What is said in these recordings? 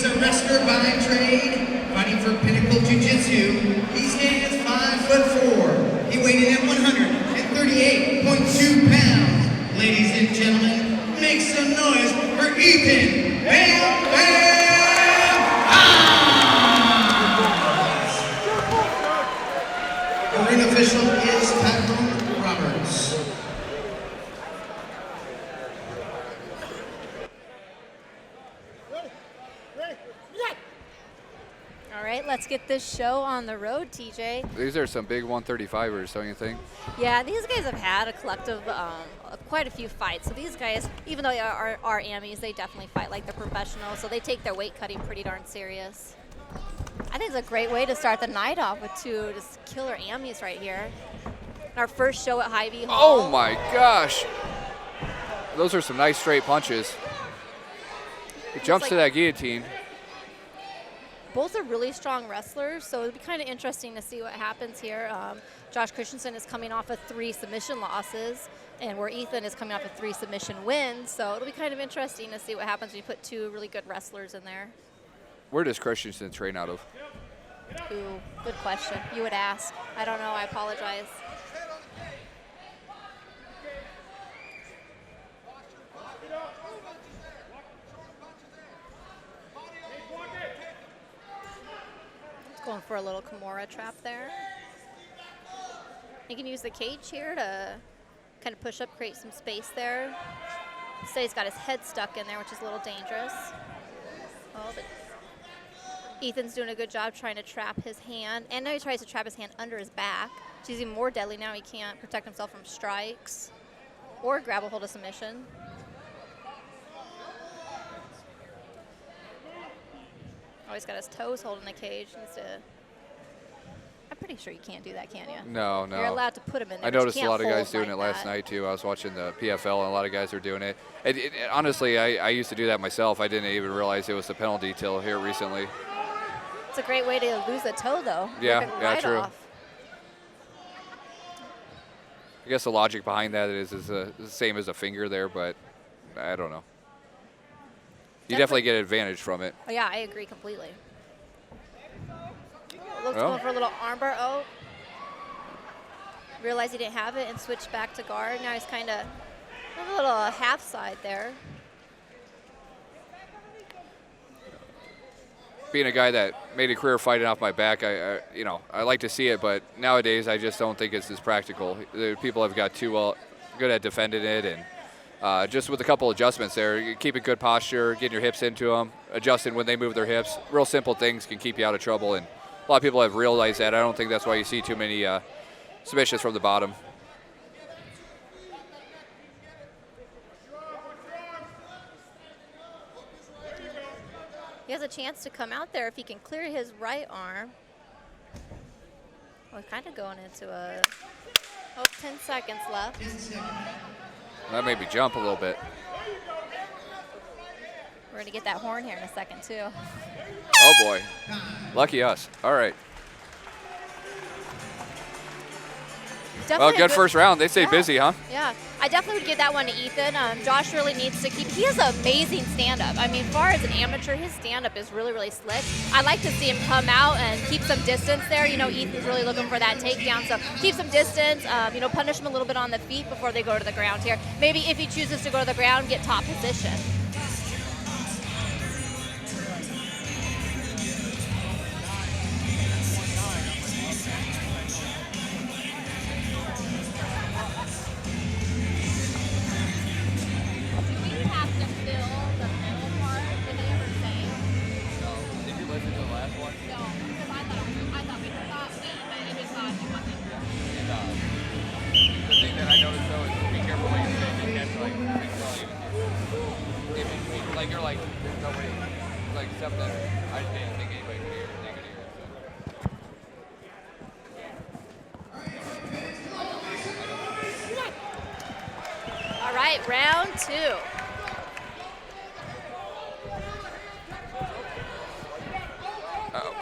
He's a wrestler by trade, fighting for Pinnacle Jiu-Jitsu. He stands 5'4". He weighed in at 138.2 pounds. Ladies and gentlemen, make some noise for Ethan Bam Bam Haas! The ring official is Tyrone Roberts. All right, let's get this show on the road, TJ. These are some big 135ers, don't you think? Yeah, these guys have had a collective, quite a few fights. So these guys, even though they are Amis, they definitely fight like they're professionals. So they take their weight cutting pretty darn serious. I think it's a great way to start the night off with two just killer Amis right here. Our first show at Hy-Vee Hall. Oh my gosh. Those are some nice straight punches. It jumps to that guillotine. Both are really strong wrestlers, so it'll be kind of interesting to see what happens here. Josh Christensen is coming off of 3 submission losses, and where Ethan is coming off of 3 submission wins. So it'll be kind of interesting to see what happens when you put 2 really good wrestlers in there. Where does Christensen train out of? Ooh, good question. You would ask. I don't know. I apologize. Going for a little Kimura trap there. You can use the cage here to kind of push up, create some space there. So he's got his head stuck in there, which is a little dangerous. Oh, but Ethan's doing a good job trying to trap his hand. And now he tries to trap his hand under his back, which is even more deadly now. He can't protect himself from strikes or grab a hold of submission. Oh, he's got his toes holding the cage. I'm pretty sure you can't do that, can you? No. You're allowed to put him in there. I noticed a lot of guys doing it last night, too. I was watching the PFL, and a lot of guys were doing it. Honestly, I used to do that myself. I didn't even realize it was a penalty till here recently. It's a great way to lose a toe, though. Yeah, right true. Off. I guess the logic behind that is the same as a finger there, but I don't know. You definitely get an advantage from it. Oh, yeah, I agree completely. Looks going for a little armbar. Oh. Realized he didn't have it and switched back to guard. Now he's kind of a little half side there. Being a guy that made a career fighting off my back, I like to see it, but nowadays I just don't think it's as practical. People have got too good at defending it, and just with a couple adjustments there, keeping good posture, getting your hips into them, adjusting when they move their hips. Real simple things can keep you out of trouble, and a lot of people have realized that. I don't think that's why you see too many submissions from the bottom. He has a chance to come out there if he can clear his right arm. We're kind of going into 10 seconds left. That made me jump a little bit. We're going to get that horn here in a second, too. Oh, boy. Lucky us. All right. Definitely good first round. They stay busy, huh? Yeah. I definitely would give that one to Ethan. Josh really needs to keep – he has an amazing stand-up. I mean, as far as an amateur, his stand-up is really, really slick. I like to see him come out and keep some distance there. You know, Ethan's really looking for that takedown, so keep some distance. Punish him a little bit on the feet before they go to the ground here. Maybe if he chooses to go to the ground, get top position. All right, round 2.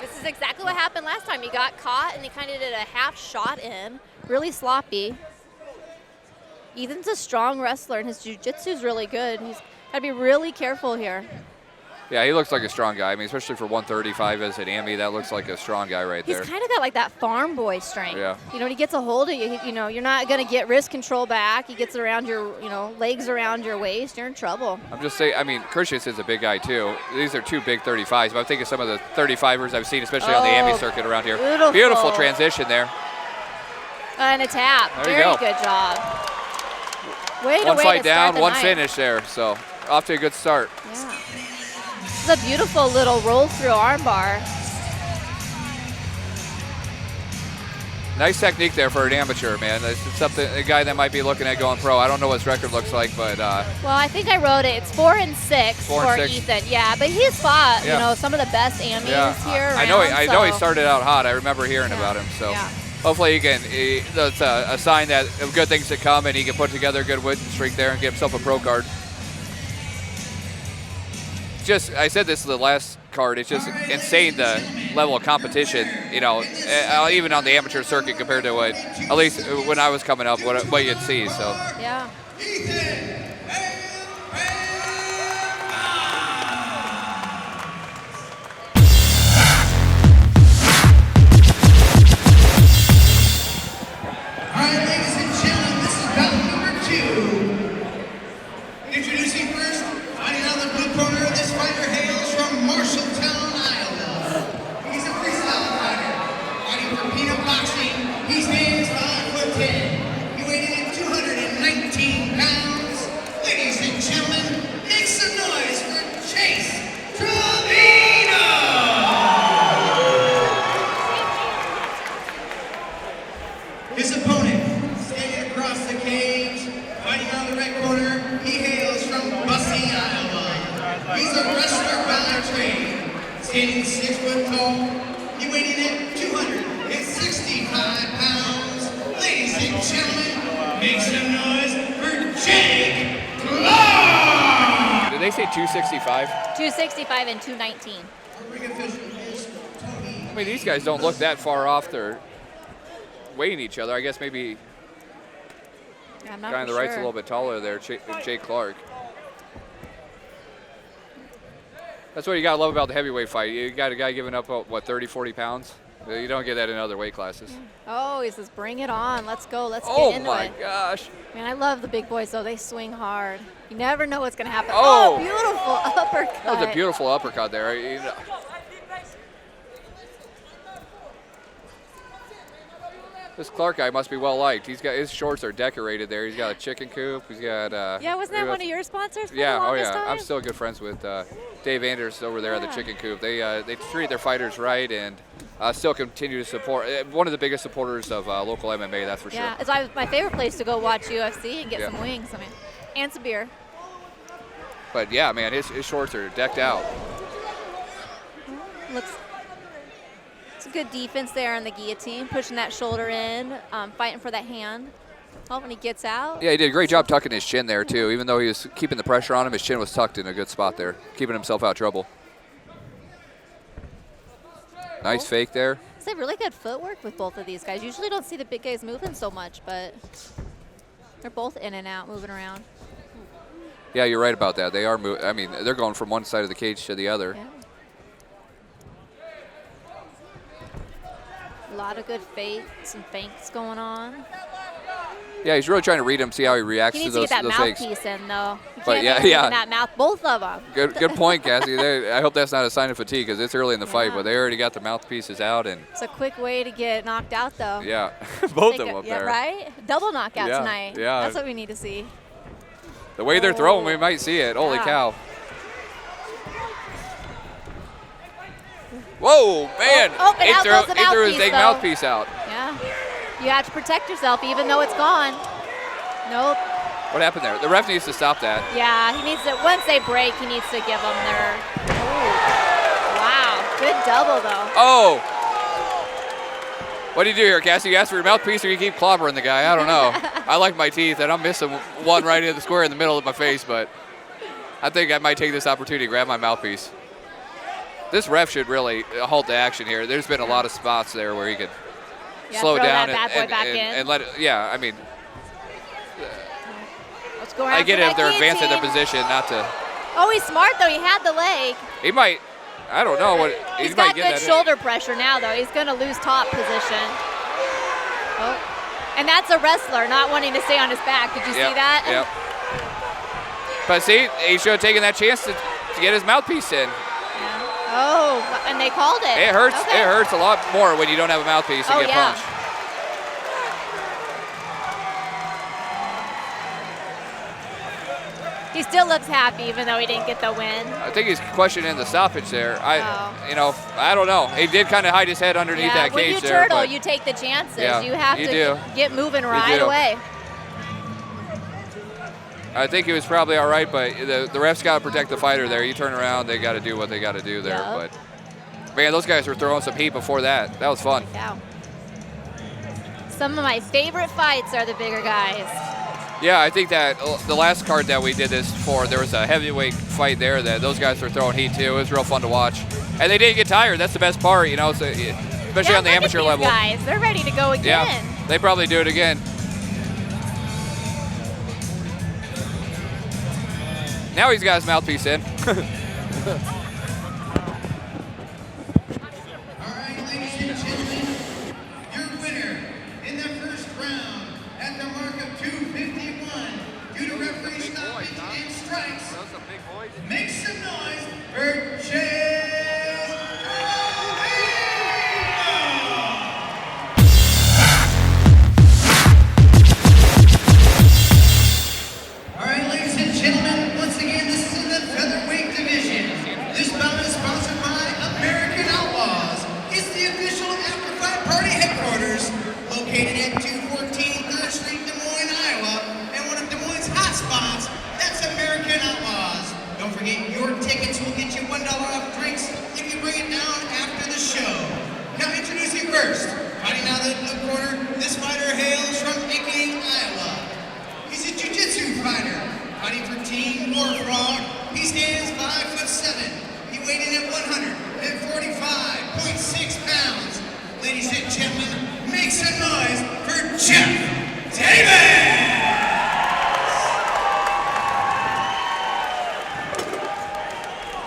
This is exactly what happened last time. He got caught and he kind of did a half shot in, really sloppy. Ethan's a strong wrestler and his jiu-jitsu is really good. He's got to be really careful here. Yeah, he looks like a strong guy. I mean, especially for 135 as an AMI, that looks like a strong guy right there. He's kind of got like that farm boy strength. Yeah. You know, when he gets a hold of you, you know, you're not going to get wrist control back. He gets around your, you know, legs around your waist. You're in trouble. I'm just saying, I mean, Curtius is a big guy too. These are two big 35s, but I'm thinking some of the 35ers I've seen, especially on the AMI circuit around here. Beautiful transition there. And a tap. There you Very go. good job. Way One to fight down, one night. finish there. So off to a good start. Yeah. This is a beautiful little roll through armbar. Nice technique there for an amateur, man. This is something, a guy that might be looking at going pro. I don't know what his record looks like, but well, I think I wrote it. It's 4 and 6 for Ethan. Yeah, but he's fought, you know, some of the best AMIs here around. I know he started out hot. I remember hearing about him. So hopefully that's a sign that of good things to come, and he can put together a good win streak there and get himself a pro card. Just, I said this is the last card. It's just insane the level of competition, you know, even on the amateur circuit compared to what, at least when I was coming up, what you'd see. So yeah. All right, ladies and gentlemen, this is bout number 2. Introducing first, fighting out of the blue corner, this fighter hails from Marshalltown, Iowa. He's a freestyle fighter, fighting for peanut boxing. He stands 5'10". He weighed in at 219 pounds. Ladies and gentlemen, make some noise for Chase Trevino! His opponent, standing across the cage, fighting out of the red corner, he hails from Bussy, Iowa. He's a wrestler by trade, standing 6 foot tall. He weighed in at 265 pounds. Ladies and gentlemen, make some noise for Jake Clark! did they say 265? 265 and 219. Our ring official is Tony. I mean, these guys don't look that far off. They're weighing each other. I guess maybe Yeah, I'm not guy on the right's a little bit taller there, Jake Clark. That's what you got to love about the heavyweight fight. You got a guy giving up, what, 30, 40 pounds? You don't get that in other weight classes. Oh, he says, bring it on. Let's go. Let's Oh, get into my it. gosh. Man, I love the big boys, though. They swing hard. You never know what's going to happen. Oh. Beautiful uppercut. That was a beautiful uppercut there. You know. This Clark guy must be well liked. He's got, his shorts are decorated there. He's got a chicken coop. He's got. Yeah, wasn't that one of your sponsors? For Yeah. the Oh longest yeah. time? I'm still good friends with Dave Anders over there at the chicken coop. They treat their fighters right and still continue to support. One of the biggest supporters of local MMA. That's for Yeah, sure. it's my favorite place to go watch UFC and get some wings. I mean, and some beer. But yeah, man, his shorts are decked out. Looks. It's a good defense there on the guillotine, pushing that shoulder in, fighting for that hand. Oh, when he gets out. Yeah, he did a great job tucking his chin there too. Even though he was keeping the pressure on him, his chin was tucked in a good spot there, keeping himself out of trouble. Nice fake there. It's a really good footwork with both of these guys. Usually don't see the big guys moving so much, but they're both in and out, moving around. Yeah, you're right about that. They are I mean, they're going from one side of the cage to the other. Yeah. A lot of good fakes and feints going on. Yeah, he's really trying to read him, see how he reacts He to needs to those, get that those fakes. mouthpiece in, though. You But can't yeah, leave him yeah. in that mouth, both of them. Good point, Cassie. I hope that's not a sign of fatigue because it's early in the fight, but they already got the mouthpieces out and. It's a quick way to get knocked out, though. Yeah, both of them up yeah, there. right? Double knockout Yeah, tonight. yeah. That's what we need to see. The way they're throwing, we might see it. Holy Yeah. cow. Whoa, man. Oh, but out goes the he threw his mouthpiece, big though. mouthpiece out. Yeah. You have to protect yourself even though it's gone. Nope. What happened there? The ref needs to stop that. Yeah, he needs to, once they break, he needs to give them their, wow, good double though. Oh. What do you do here, Cassie? You ask for your mouthpiece or you keep clobbering the guy? I don't know. I like my teeth, and I'm missing one right in the square in the middle of my face, but I think I might take this opportunity to grab my mouthpiece. This ref should really halt the action here. There's been a lot of spots there where he could slow throw down that bad boy back in. and let it, yeah, I mean, Let's go I get it if they're advancing advancing their position, not to Oh, he's smart though. He had the leg. He might. I don't know what. He's might got get good that in. shoulder pressure now though. He's going to lose top position. Oh, and that's a wrestler not wanting to stay on his back. Did you see that? Yep. But see, he should have taken that chance to get his mouthpiece in. Yeah. Oh, and they called it. It hurts. Okay. It hurts a lot more when you don't have a mouthpiece and get punched. He still looks happy even though he didn't get the win. I think he's questioning the stoppage there. I don't know. He did kind of hide his head underneath that cage when you there. turtle, you take the chances. Yeah, you have you to do. get moving right away. I think he was probably all right, but the refs got to protect the fighter there. You turn around, they got to do what they got to do there. Yep. But man, those guys were throwing some heat before that. That was fun. Yeah. Some of my favorite fights are the bigger guys. Yeah, I think that the last card that we did this for, there was a heavyweight fight there that those guys were throwing heat too. It was real fun to watch, and they didn't get tired. That's the best part, you know. So, especially on the amateur these level. Guys, they're ready to go again. Yeah, they probably do it again. Now he's got his mouthpiece in. All right, ladies and gentlemen, your winner in the first round at the mark of 251 due to referee stoppage and strikes. Make some noise for Chase. All right, ladies and gentlemen, once again, this is in the featherweight division. This bout is sponsored by American Outlaws. It's the official after-fight party headquarters, located at 214 3rd Street, Des Moines, Iowa, and one of Des Moines' hot spots. That's American Outlaws. Don't forget, your tickets will get you $1 off drinks if you bring it down after the show. Now, introducing first, fighting out of the corner, this fighter hails from Ankeny, Iowa. He's a jiu-jitsu fighter, fighting for Team Warfrog. He stands 5'7". He weighed in at 145.6 pounds. Ladies and gentlemen, make some noise for Jeff Davis!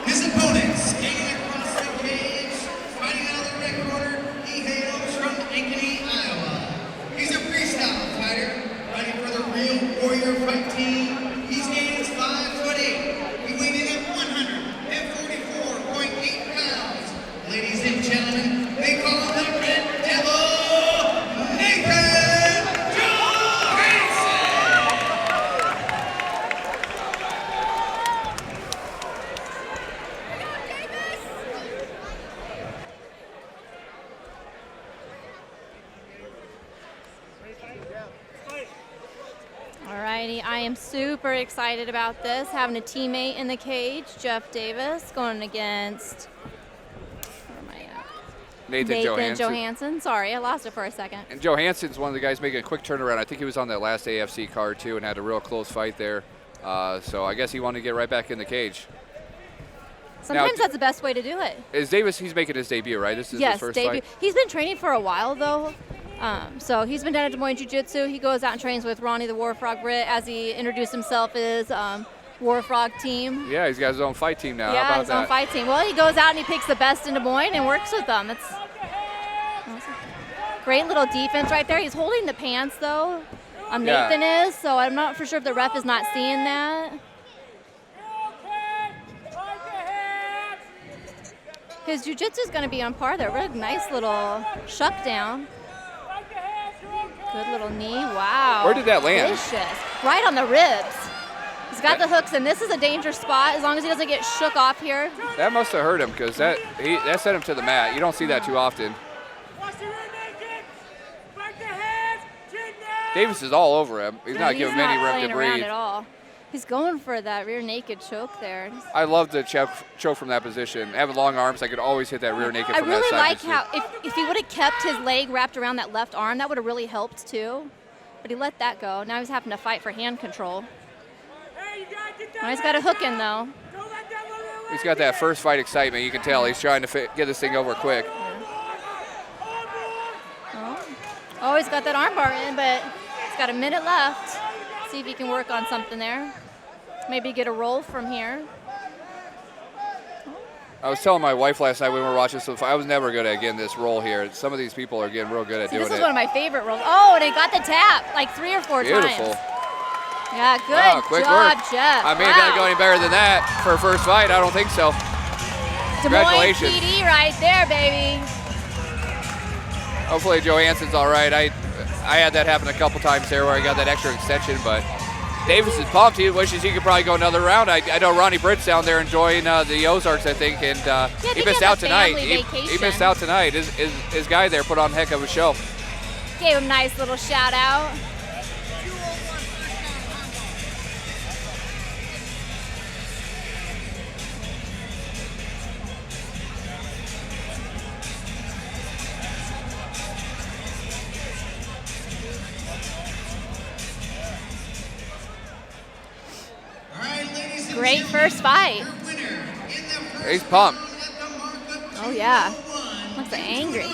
His opponent, skating across the cage, fighting out of the red corner, he hails from Ankeny, Iowa. He's a freestyle fighter, fighting for the Real Warrior Fight Team. He stands 5'8". He weighed in at 144.8 pounds. Ladies and gentlemen, they call him the Red Devil, Nathan Johansson! Alrighty, I am super excited about this. Having a teammate in the cage, Jeff Davis, going against where am I at? Nathan Johansson. Sorry, I lost it for a second. And Johansson's one of the guys making a quick turnaround. I think he was on that last AFC card too and had a real close fight there. So I guess he wanted to get right back in the cage. Sometimes that's the best way to do it. Is Davis, he's making his debut, right? This is his first debut. fight? He's been training for a while though. So he's been down at Des Moines Jiu-Jitsu. He goes out and trains with Ronnie the War Frog Britt as he introduced himself as War Frog team. Yeah, he's got his own fight team now. Yeah, How about his that? own fight team. Well, he goes out and he picks the best in Des Moines and works with them. That's awesome. Great little defense right there. He's holding the pants though. Nathan is, so I'm not for sure if the ref is not seeing that. His jiu-jitsu is going to be on par there. Really nice little shuck down. Good little knee. Wow. Where did that land? Vicious. Right on the ribs. He's got the hooks, and this is a dangerous spot as long as he doesn't get shook off here. That must have hurt him because that sent him to the mat. You don't see that too often. Davis is all over him. He's not giving him any room to breathe. At all. He's going for that rear naked choke there. I love the choke from that position. Having long arms, I could always hit that rear naked from that side. I really like how if he would have kept his leg wrapped around that left arm, that would have really helped too. But he let that go. Now he's having to fight for hand control. Now he's got a hook in though. He's got that first fight excitement. You can tell he's trying to get this thing over quick. Oh, he's got that arm bar in, but he's got a minute left. See if he can work on something there. Maybe get a roll from here. I was telling my wife last night when we were watching this, I was never good at getting this roll here. Some of these people are getting real good at doing it. This is one of my favorite rolls. Oh, and he got the tap like 3 or 4 Beautiful. times. Yeah, good Wow, quick job, work. Jeff. I mean, it doesn't go any better than that for a first fight. I don't think so. Des Moines Congratulations. PD right there, baby. Hopefully Johansson's all right. I had that happen a couple times there where I got that extra extension, but Davis is pumped. He wishes he could probably go another round. I know Ronnie Britt's down there enjoying the Ozarks, I think, and he missed out tonight. He missed out tonight. His guy there put on a heck of a show. Gave him a nice little shout out. Great first fight. He's pumped. Oh, yeah. Looks angry.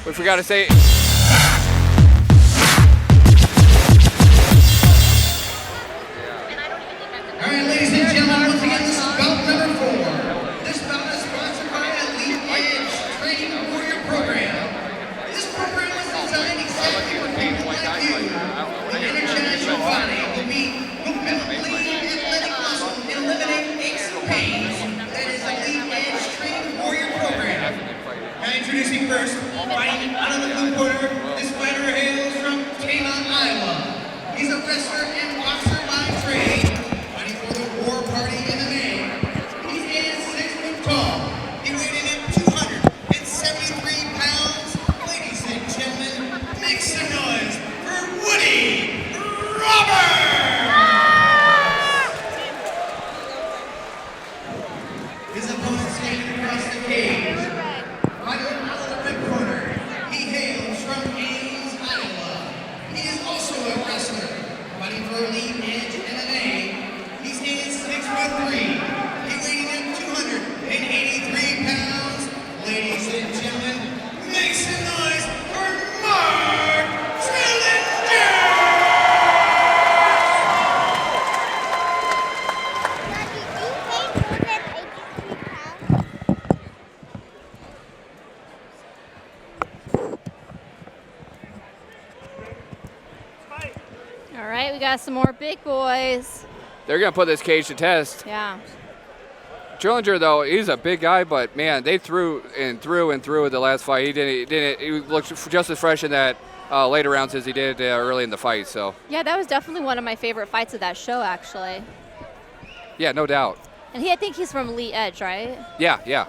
We forgot to say. All right, ladies and gentlemen, once again, this is bout number 4. This bout is sponsored by Elite Edge Training Warrior Program. This program is designed exactly for people like you. The energize your body will be mobility, athletic muscle, and eliminate aches and pains. That is Elite Edge Training Warrior Program. Now introducing first, fighting out of the blue corner, this fighter hails from Tamon, Iowa. He's a wrestler and boxer by trade. War Party in the name. He is 6 foot tall. He weighed in at 273 pounds. Ladies and gentlemen, make some noise for Woody Roberts! His opponent standing across the cage. Right out of the red corner. He hails from Ames, Iowa. He is also a wrestler. Fighting for Elite Edge MMA. He stands 6'3". He weighed in at 283 pounds. Ladies and gentlemen, make some noise for Mark Relentless! All right, we got some more big boys. They're going to put this cage to test. Yeah. Trillinger, though, he's a big guy, but, man, they threw and threw and threw at the last fight. He looked just as fresh in that later rounds as he did early in the fight. So Yeah, that was definitely one of my favorite fights of that show, actually. yeah, no doubt. And I think he's from Elite Edge, right? Yeah.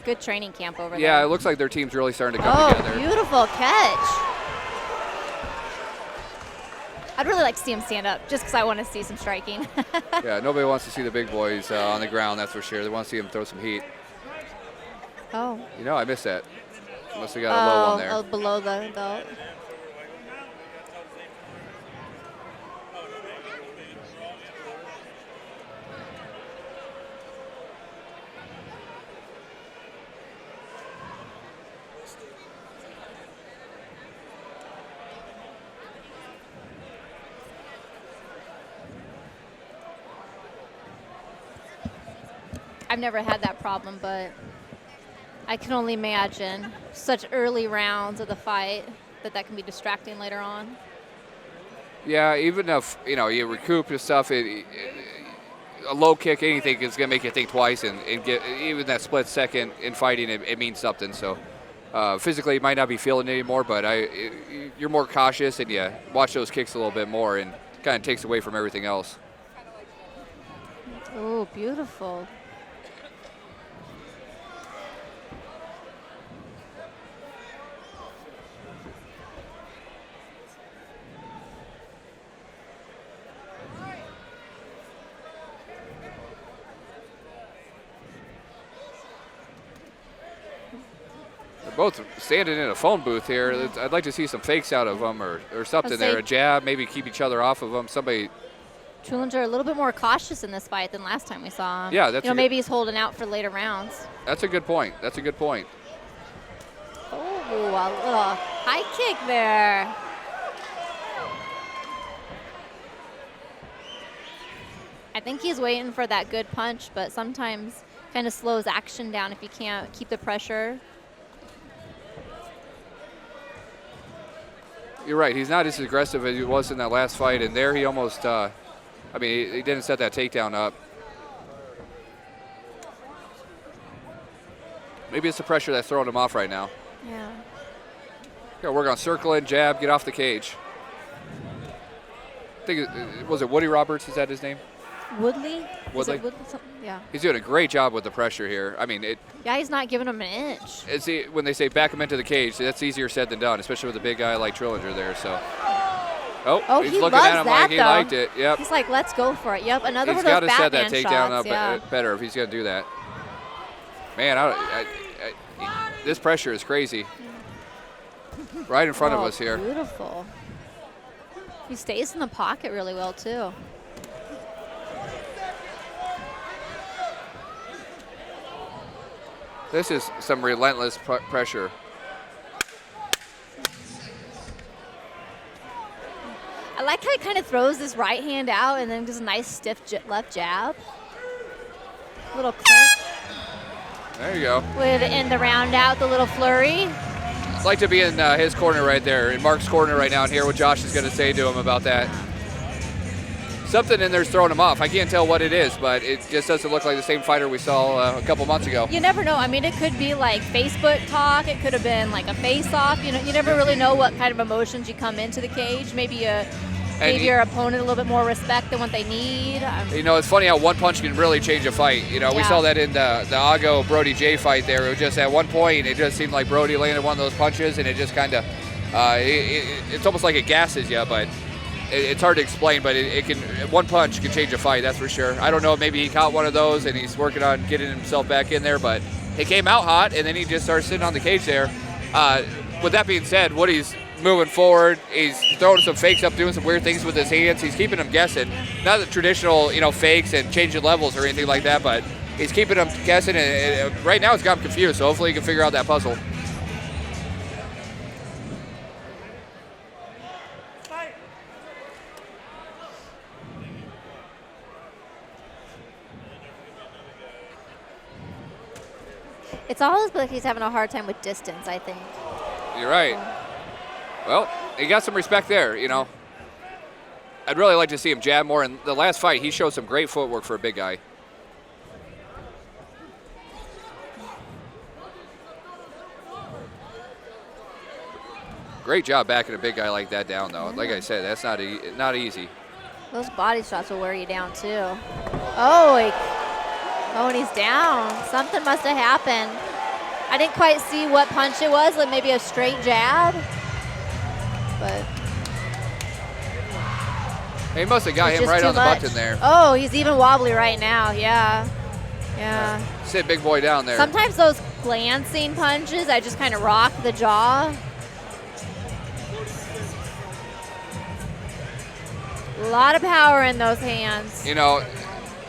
Good training camp over there. Yeah, it looks like their team's really starting to come together. Oh, beautiful catch. I'd really like to see him stand up just because I want to see some striking. Yeah, nobody wants to see the big boys on the ground, that's for sure. They want to see him throw some heat. Oh. You know, I missed that. Must have got a low one there. Oh, below the belt. I've never had that problem, but I can only imagine such early rounds of the fight that can be distracting later on. Yeah, even if you recoup your stuff, a low kick, anything is going to make you think twice, and get even that split second in fighting, it means something. So physically, you might not be feeling it anymore, but you're more cautious, and you watch those kicks a little bit more, and kind of takes away from everything else. Oh, beautiful. Both standing in a phone booth here. I'd like to see some fakes out of them or something there. A jab, maybe keep each other off of them. Somebody. Trillinger a little bit more cautious in this fight than last time we saw him. Yeah, that's maybe he's holding out for later rounds. That's a good point. Oh, High kick there. I think he's waiting for that good punch, but sometimes kind of slows action down if you can't keep the pressure. You're right. He's not as aggressive as he was in that last fight, and there he almost, I mean, he didn't set that takedown up. Maybe it's the pressure that's throwing him off right now. Yeah. Gotta work on circling, jab, get off the cage. I think, was it Woody Roberts? Is that his name? Woodley? Woodley? Is it Woodley? Yeah. He's doing a great job with the pressure here. I mean, Yeah, he's not giving him an inch. it's when they say back him into the cage, that's easier said than done, especially with a big guy like Trillinger there. So, Oh, he's he looking loves at him that, like he though. liked it. Yep. He's like, let's go for it. Yep, another He's one got of to those set that Batman takedown shots. up Yeah. better if he's going to do that. Man, this pressure is crazy. Right in front of us here. Beautiful. He stays in the pocket really well, too. This is some relentless pressure. I like how he kind of throws this right hand out and then does a nice stiff left jab. Little clinch. There you go. Way to end the round out, the little flurry. I'd like to be in his corner right there, in Mark's corner right now, and hear what Josh is going to say to him about that. Something in there's throwing him off. I can't tell what it is, but it just doesn't look like the same fighter we saw a couple months ago. You never know. I mean, it could be like Facebook talk. It could have been like a face-off. You know, you never really know what kind of emotions you come into the cage. Maybe your opponent a little bit more respect than what they need. You know, it's funny how one punch can really change a fight. You know, we saw that in the Ago Brody J fight there. It was just at one point, it just seemed like Brody landed one of those punches, and it just kind of, it's almost like it gasses you, but it's hard to explain, but it can, one punch can change a fight, that's for sure. I don't know, maybe he caught one of those and he's working on getting himself back in there, but it came out hot, and then he just started sitting on the cage there. With that being said, Woody's moving forward. He's throwing some fakes up, doing some weird things with his hands. He's keeping them guessing. Not the traditional, fakes and changing levels or anything like that, but he's keeping them guessing, and right now it's got him confused, so hopefully he can figure out that puzzle. It's always like he's having a hard time with distance, I think. You're right. Well, he got some respect there, I'd really like to see him jab more. In the last fight, he showed some great footwork for a big guy. Great job backing a big guy like that down, though. Like I said, that's not easy. Those body shots will wear you down, too. Oh, and he's down. Something must have happened. I didn't quite see what punch it was, like maybe a straight jab. But he must have got him right on the button there. Oh, he's even wobbly right now. Yeah. Sit big boy down there. Sometimes those glancing punches, I just kind of rock the jaw. A lot of power in those hands.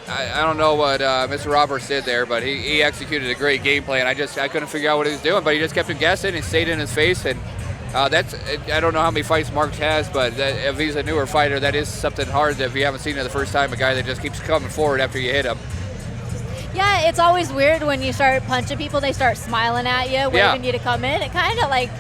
I don't know what Mr. Roberts did there, but he executed a great game plan. I couldn't figure out what he was doing, but he just kept him guessing and stayed in his face. And I don't know how many fights Mark has, but if he's a newer fighter, that is something hard if you haven't seen it the first time, a guy that just keeps coming forward after you hit him. Yeah, it's always weird when you start punching people, they start smiling at you, waving you to come in. It kind of like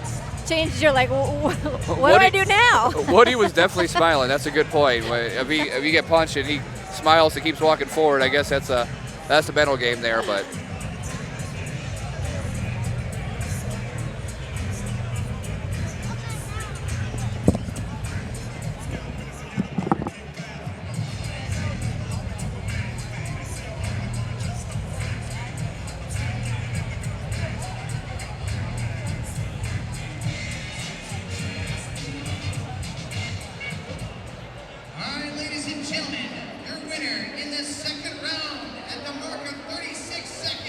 changes your what do I do now? Woody was definitely smiling. That's a good point. If you get punched and he smiles and keeps walking forward, I guess that's the mental game there. But All right, ladies and gentlemen, your winner in this second round at the mark of 36 seconds.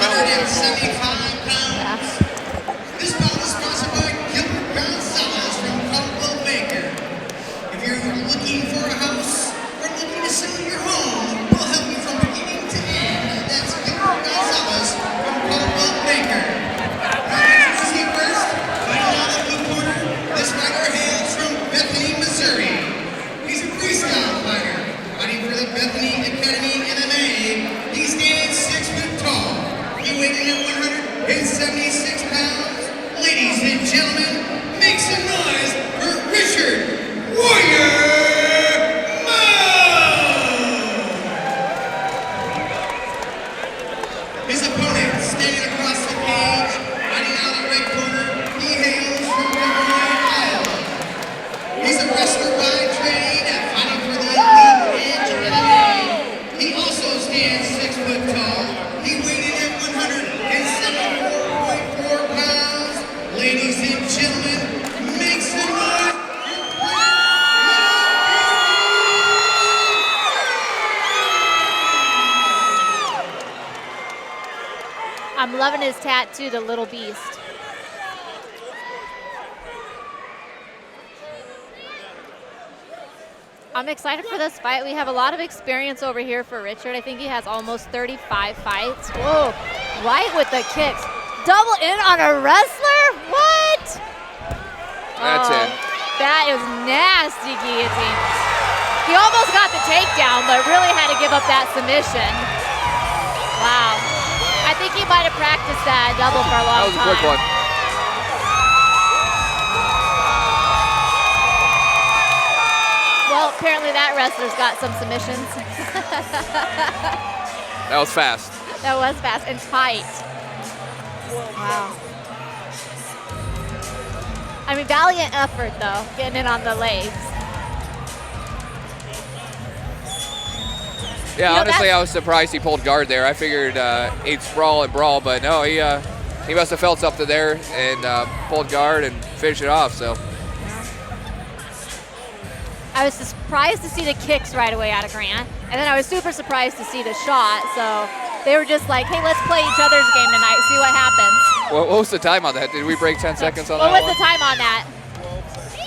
175 pounds. This bout is sponsored by Gilbert Gonzalez from Caldwell Baker. If you're looking for a house or looking to sell your home, we'll help you from beginning to end. That's Gilbert Gonzalez from Caldwell Baker. Introducing first, fighting out of the blue corner, this fighter hails from Bethany, Missouri. He's a freestyle fighter, fighting for the Bethany Academy MMA. He stands 6 foot tall. He weighed in at 176 pounds. Ladies and gentlemen, make some noise for Richard Warrior Moe! His opponent, standing across the cage, fighting out of the right corner, he hails from Des Moines, Iowa. He's a wrestler by trade, fighting for the Elite Edge MMA. He also stands 6 foot tall. He weighed in at 174.4 pounds. Ladies and gentlemen, make some noise. I'm loving his tattoo, the little beast. I'm excited for this fight. We have a lot of experience over here for Richard. I think he has almost 35 fights. Whoa, right with the kicks. Double in on a wrestler? What? That's it. That is nasty guillotine. He almost got the takedown, but really had to give up that submission. Wow. I think he might have practiced that double for a long time. That was a quick one. Well, apparently that wrestler's got some submissions. That was fast. That was fast and tight. Wow. I mean, valiant effort, though, getting in on the legs. Yeah, You know, honestly, I was surprised he pulled guard there. I figured he'd sprawl and brawl, but no, he must have felt something there and pulled guard and finished it off. So I was surprised to see the kicks right away out of Grant, and then I was super surprised to see the shot. So they were just like, hey, let's play each other's game tonight, see what happens. what was the time on that? Did we break 10 seconds on What that was one? the time on that?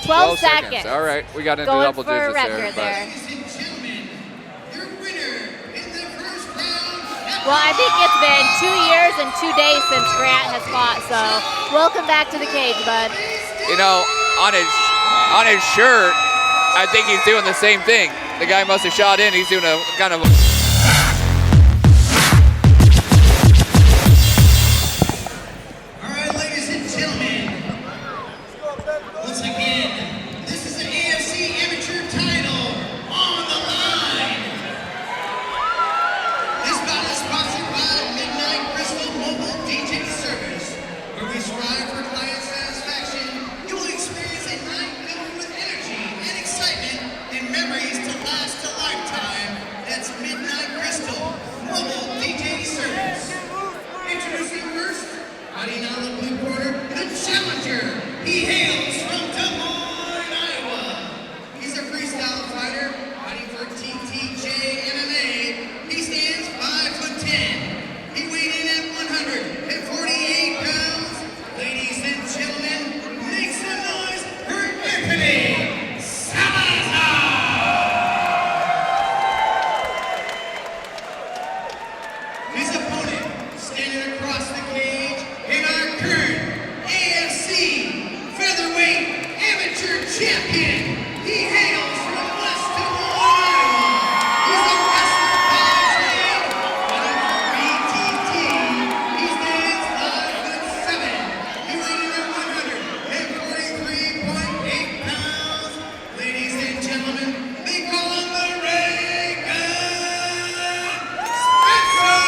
12 seconds. All right, we got into Going double for a digits record there. Ladies and gentlemen, your winner in the first round. Well, I think it's been 2 years and 2 days since Grant has fought, so welcome back to the cage, bud. You know, on his shirt, I think he's doing the same thing. The guy must have shot in. He's doing a kind of. All right, ladies and gentlemen. Once again, this is the AFC Amateur title on the line. This bout is sponsored by Midnight Crystal Mobile DJ Service, where we strive for client satisfaction. You will experience a night filled with energy and excitement and memories to last a lifetime. That's Midnight Crystal Mobile DJ Service. Introducing first, fighting out of the blue corner, the challenger. He hails from Des Moines, Iowa. He's a freestyle fighter, fighting for TTJ MMA. He stands 5'10". He weighed in at 148 pounds. Ladies and gentlemen, make some noise for Anthony Salazar. His opponent, standing across the cage, in our current AFC featherweight amateur champion. He hails from West Des Moines, Iowa. He's a wrestler by trade, fighting for BTT. He stands 5'7". He weighed in at 143.8 pounds. Ladies and gentlemen, they call him the Ray Gun Spencer.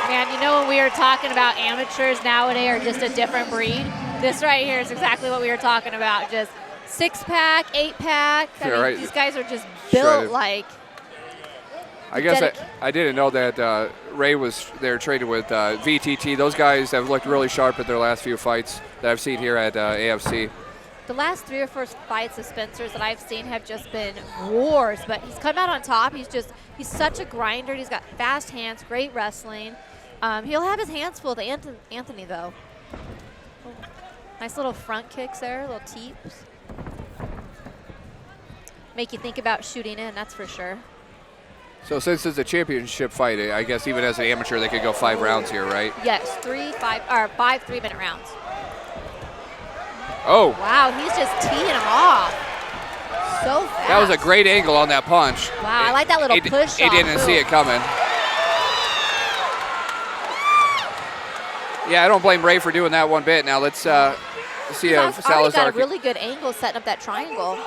Man, you know when we were talking about amateurs nowadays are just a different breed? This right here is exactly what we were talking about. Just 6-pack, 8-pack. I Yeah, mean, right. these guys are just built Shredded. like. I guess Dedic- I didn't know that Ray was there traded with VTT. Those guys have looked really sharp at their last few fights that I've seen here at AFC. The last 3 or 4 fights of Spencer's that I've seen have just been wars, but he's come out on top. He's such a grinder. He's got fast hands, great wrestling. He'll have his hands full to Anthony, though. Oh, nice little front kicks there, little teeps. Make you think about shooting in, that's for sure. So since it's a championship fight, I guess even as an amateur, they could go 5 rounds here, right? Yes, 5 3-minute rounds. Oh. Wow, he's just teeing him off. So fast. That was a great angle on that punch. Wow, I like that little push He off. didn't see it coming. Yeah, I don't blame Ray for doing that one bit. Now let's see if He's already Salazar got a really good angle setting up that triangle.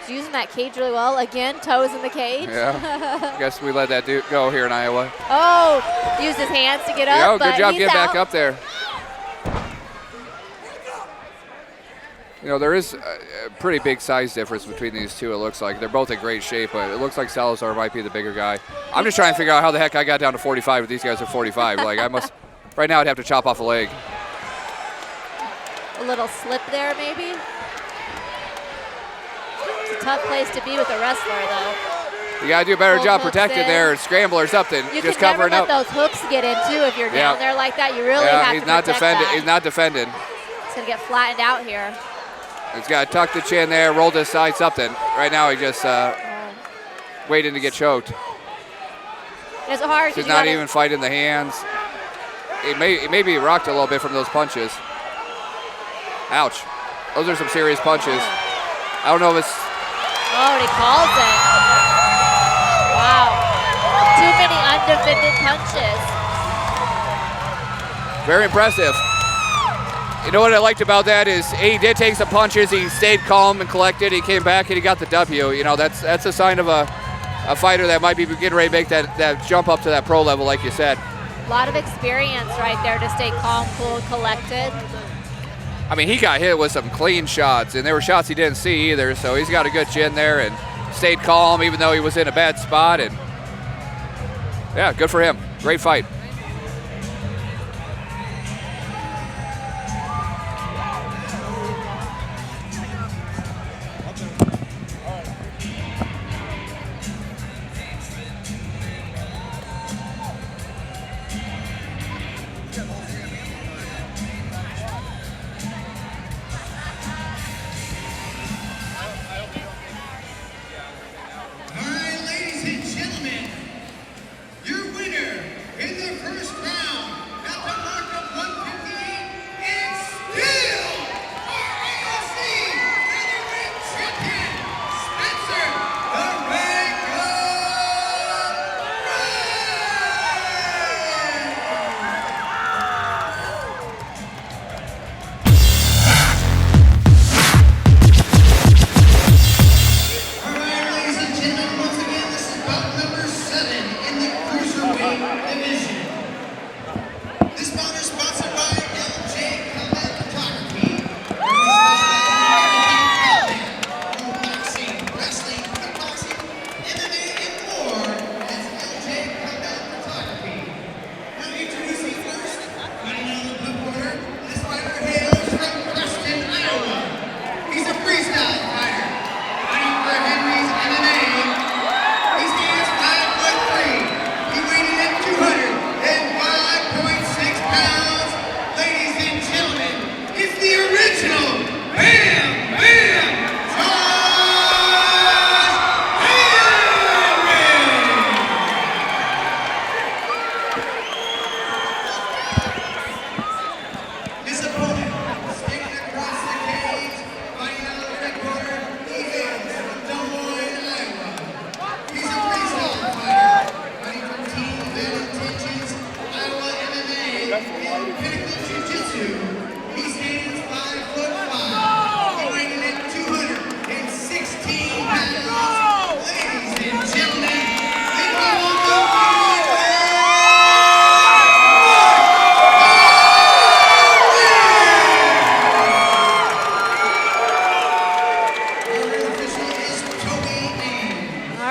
He's using that cage really well. Again, toes in the cage. Yeah. Guess we let that go here in Iowa. Oh, used his hands to get up. Yeah, but good job he's getting back out. up there. You know, there is a pretty big size difference between these two, it looks like. They're both in great shape, but it looks like Salazar might be the bigger guy. I'm just trying to figure out how the heck I got down to 45 if these guys are 45. Like, I must, right now I'd have to chop off a leg. A little slip there, maybe. It's a tough place to be with a wrestler, though. You got to do a better Full job hooks protecting in. there, scramble or something. You just can never covering let up. those hooks get in, too, if you're down there like that. You really have he's to not protect defending. that. He's not defending. It's going to get flattened out here. He's got to tuck the chin there, roll to the side, something. Right now, he just waiting to get choked. It's hard. He's not even fighting the hands. He may be rocked a little bit from those punches. Ouch. Those are some serious punches. I don't know if it's... Oh, and he calls it. Wow. Too many undefended punches. Very impressive. You know what I liked about that is he did take some punches. He stayed calm and collected. He came back and he got the W. You know, that's a sign of a fighter that might be getting ready to make that jump up to that pro level, like you said. A lot of experience right there to stay calm, cool, collected. I mean, he got hit with some clean shots, and there were shots he didn't see either, so he's got a good chin there and stayed calm even though he was in a bad spot. And yeah, good for him. Great fight. All right, ladies and gentlemen, your winner in the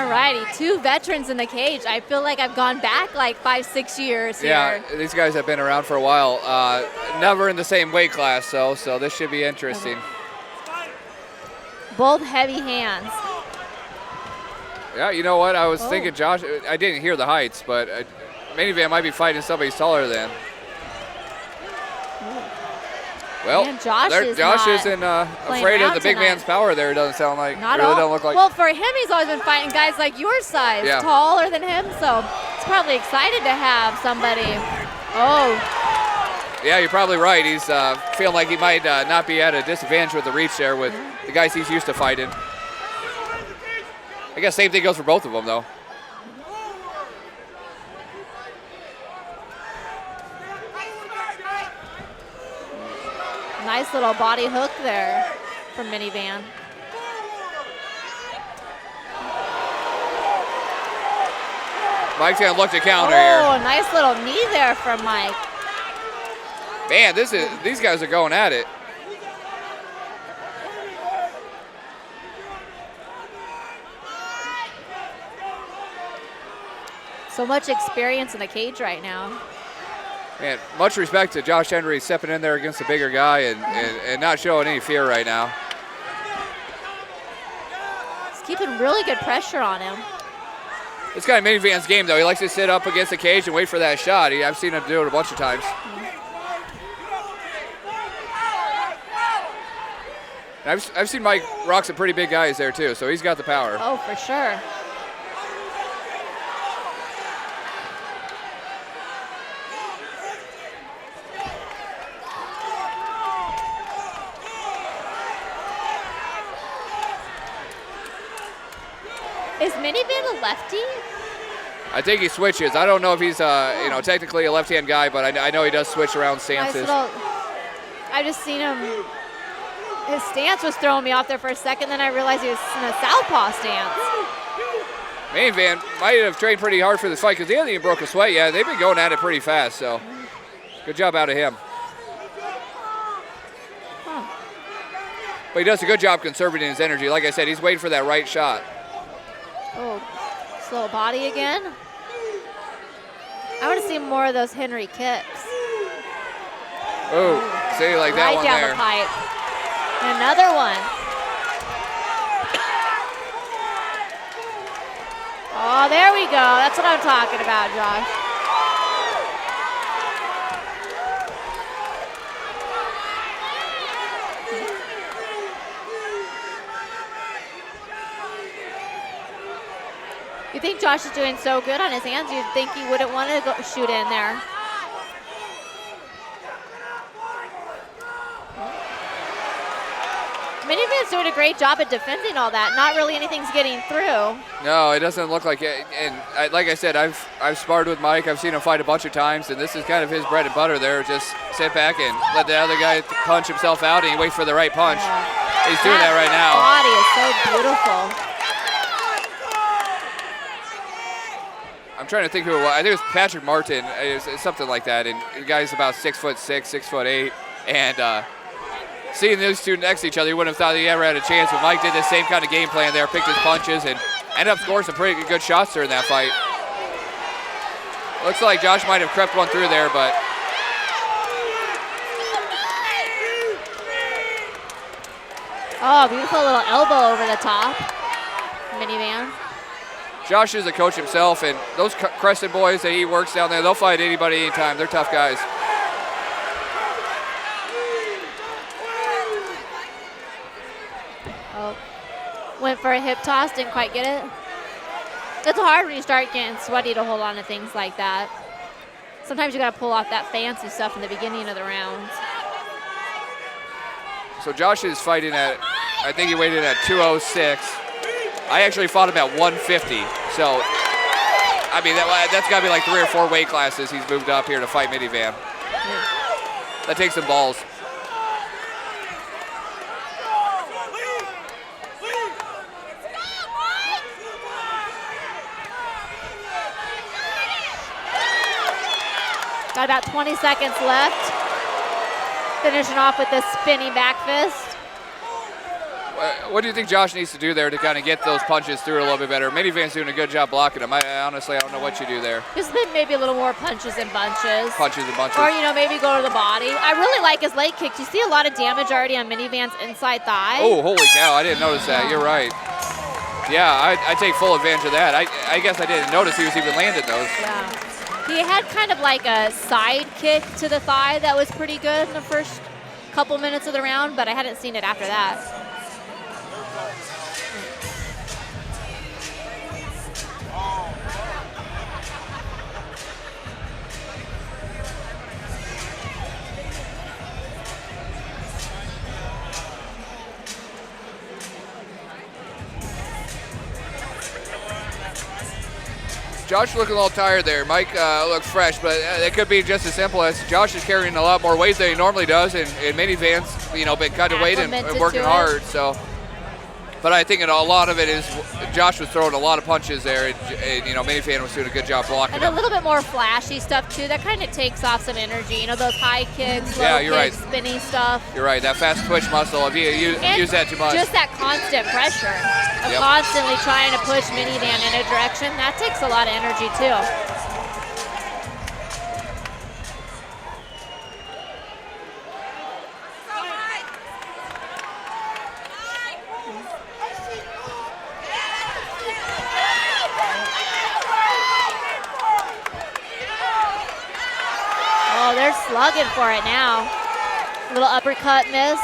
righty. 2 veterans in the cage. I feel like I've gone back like 5-6 years Yeah, here. these guys have been around for a while. Never in the same weight class, though, so this should be interesting. Both heavy hands. Yeah, you know what? I was thinking, Josh, I didn't hear the heights, but Minivan might be fighting somebody taller than. Well, Man, Josh isn't afraid of the big man's power there, it doesn't sound like. Not really all. Don't look like. Well, for him, he's always been fighting guys like your size, taller than him, so he's probably excited to have somebody. Oh. Yeah, you're probably right. He's feeling like he might not be at a disadvantage with the reach there with the guys he's used to fighting. I guess same thing goes for both of them, though. Nice little body hook there from Minivan. Mike's gonna look to counter here. here. Nice little knee there from Mike. Man, these guys are going at it. So much experience in the cage right now. Man, much respect to Josh Henry stepping in there against a bigger guy and not showing any fear right now. He's keeping really good pressure on him. It's kind of Minivan's game, though. He likes to sit up against the cage and wait for that shot. I've seen him do it a bunch of times. And I've seen Mike rock some pretty big guys there, too, so he's got the power. Oh, for sure. Is Minivan a lefty? I think he switches. I don't know if he's, technically a left-hand guy, but I know he does switch around stances. I just seen him. His stance was throwing me off there for a second. Then I realized he was in a southpaw stance. Minivan might have trained pretty hard for this fight because he hasn't even broke a sweat yet. They've been going at it pretty fast, so good job out of him. But he does a good job conserving his energy. Like I said, he's waiting for that right shot. Oh, slow body again. I want to see more of those Henry kicks. Oh, see, like that one right down there. the pipe. And another one. Oh, there we go. That's what I'm talking about, Josh. You think Josh is doing so good on his hands, you'd think he wouldn't want to go shoot in there. Minivan's doing a great job at defending all that. Not really anything's getting through. No, it doesn't look like it. And like I said, I've sparred with Mike. I've seen him fight a bunch of times, and this is kind of his bread and butter there. Just sit back and let the other guy punch himself out, and he waits for the right punch. He's doing that right now. Body is so beautiful. I'm trying to think who it was. I think it was Patrick Martin, it's something like that. And the guy's about 6'6", 6'8", and seeing those two next to each other, you wouldn't have thought he ever had a chance. But Mike did the same kind of game plan there, picked his punches, and ended up scoring some pretty good shots during that fight. Looks like Josh might have crept one through there, but oh, beautiful little elbow over the top. Minivan. Josh is a coach himself, and those Crescent boys that he works down there, they'll fight anybody anytime. They're tough guys. Oh, went for a hip toss, didn't quite get it. It's hard when you start getting sweaty to hold on to things like that. Sometimes you gotta pull off that fancy stuff in the beginning of the rounds. So Josh is fighting at, I think he weighed in at 206. I actually fought him at 150. So, I mean, that's got to be like 3 or 4 weight classes he's moved up here to fight Minivan. That takes some balls. Got about 20 seconds left. Finishing off with this spinning back fist. What do you think Josh needs to do there to kind of get those punches through a little bit better? Minivan's doing a good job blocking him. Honestly, I don't know what you do there. Just maybe a little more punches and bunches. Punches and bunches. Or, maybe go to the body. I really like his leg kicks. You see a lot of damage already on Minivan's inside thigh. Oh, holy cow. I didn't notice that. You're right. Yeah, I take full advantage of that. I guess I didn't notice he was even landing those. Yeah. He had kind of like a side kick to the thigh that was pretty good in the first couple minutes of the round, but I hadn't seen it after that. Josh looking a little tired there. Mike looks fresh, but it could be just as simple as Josh is carrying a lot more weight than he normally does, and Minivan's, been cutting weight and working hard. So, but I think a lot of it is Josh was throwing a lot of punches there, and Minivan was doing a good job blocking. And a little bit more flashy stuff too. That kind of takes off some energy. Those high kicks, low yeah, you're kicks, right. spinny stuff. You're right. That fast twitch muscle. If you use that too much, just that constant pressure of constantly trying to push Minivan in a direction, that takes a lot of energy too. Oh, they're slugging for it now. Little uppercut missed.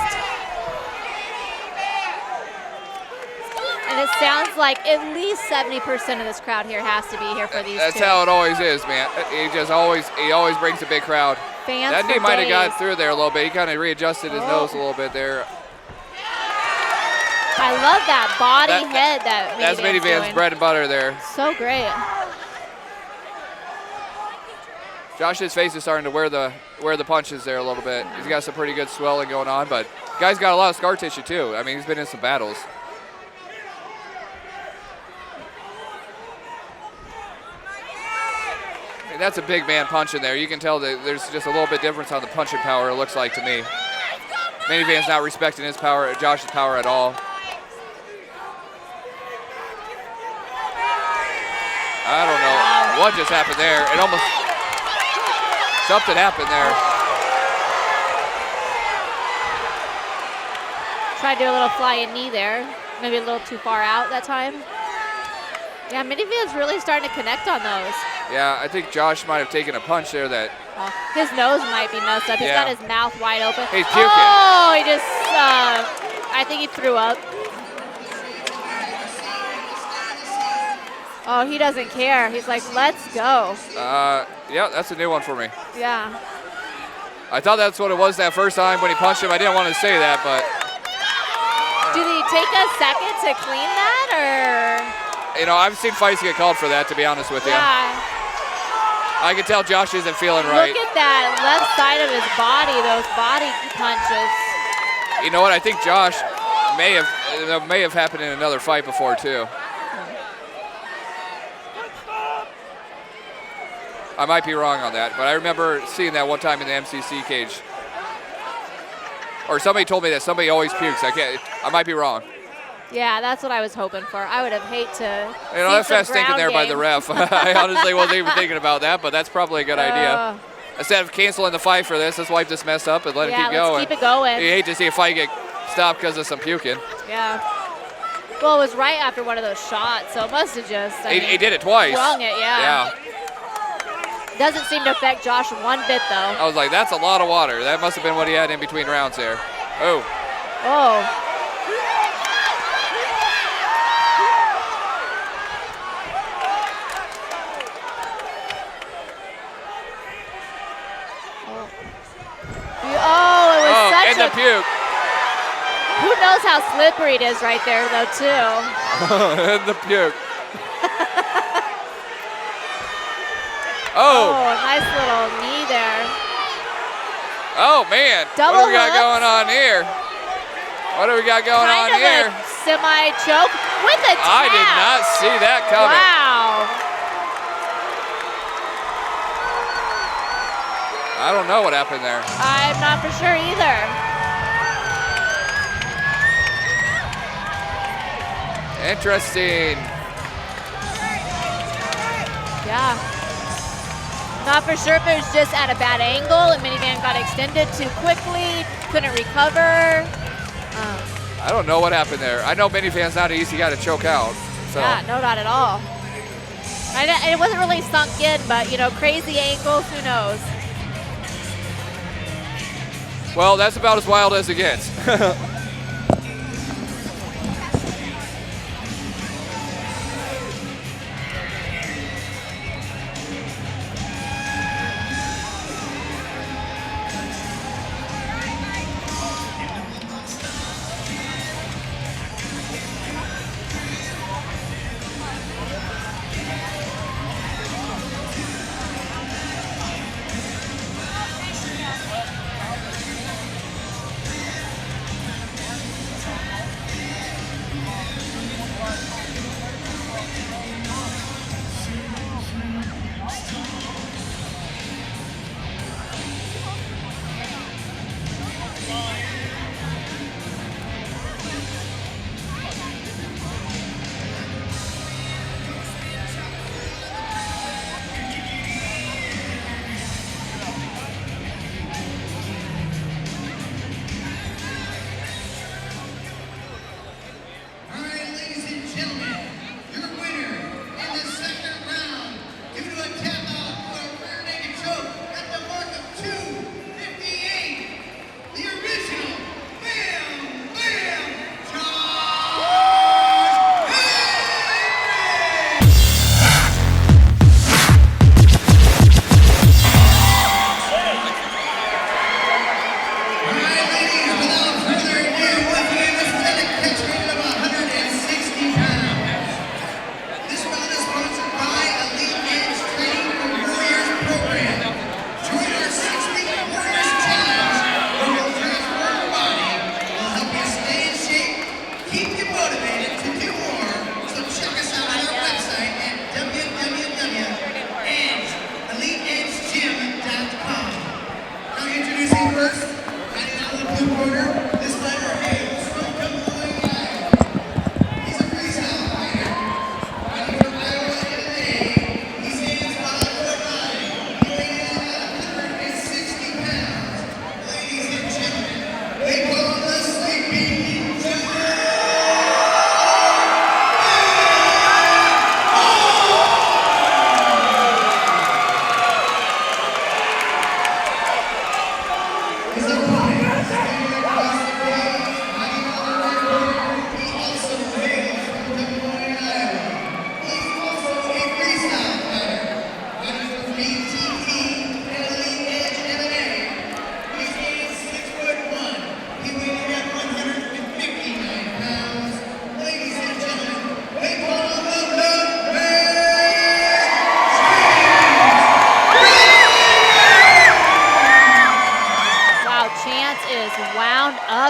And it sounds like at least 70% of this crowd here has to be here for these That's two. how it always is, man. He always brings a big crowd. Fans that knee might have days. got through there a little bit. He kind of readjusted his nose a little bit there. I love that body head that That's Minivan's bread and butter there. So great. Josh's face is starting to wear the punches there a little bit. He's got some pretty good swelling going on, but guy's got a lot of scar tissue too. I mean, he's been in some battles. And that's a big man punching there. You can tell that there's just a little bit difference on the punching power, it looks like to me. Minivan's not respecting his power, Josh's power at all. I don't know what just happened there. It almost, something happened there. Tried to do a little flying knee there. Maybe a little too far out that time. Yeah, Minivan's really starting to connect on those. Yeah, I think Josh might have taken a punch there that. His nose might be messed up. He's got his mouth wide open. He's puking. Oh, he just, I think he threw up. Oh, he doesn't care. He's like, let's go. Yeah, that's a new one for me. Yeah. I thought that's what it was that first time when he punched him. I didn't want to say that, but. Did he take a second to clean that, or? I've seen fights get called for that, to be honest with you. Yeah. I can tell Josh isn't feeling right. Look at that left side of his body, those body punches. You know what? I think Josh may have happened in another fight before, too. I might be wrong on that, but I remember seeing that one time in the MCC cage. Or somebody told me that somebody always pukes. I might be wrong. Yeah, that's what I was hoping for. I would have hate to. That fast thinking there by the ref. I honestly wasn't even thinking about that, but that's probably a good idea. Instead of canceling the fight for this, let's wipe this mess up and let it keep going. Let's keep it going. You hate to see a fight get stopped because of some puking. Yeah. Well, it was right after one of those shots, so it must have just. He did it twice. Sprung it, yeah. Yeah. Doesn't seem to affect Josh one bit, though. I was like, that's a lot of water. That must have been what he had in between rounds there. Oh. Oh. Oh, it was such and the puke. Who knows how slippery it is right there, though, too. And the puke. Oh, nice little knee there. Oh, man. Double what do we got hooks. going on here? What do we got going on here? Kind of a semi-choke with a tap. I did not see that coming. Wow. I don't know what happened there. I'm not for sure either. Interesting. Yeah. Not for sure if it was just at a bad angle and minivan got extended too quickly, couldn't recover. I don't know what happened there. I know minivan's not an easy guy to choke out. So. Yeah, no, not at all. It wasn't really sunk in, but, you know, crazy angles, who knows? Well, that's about as wild as it gets.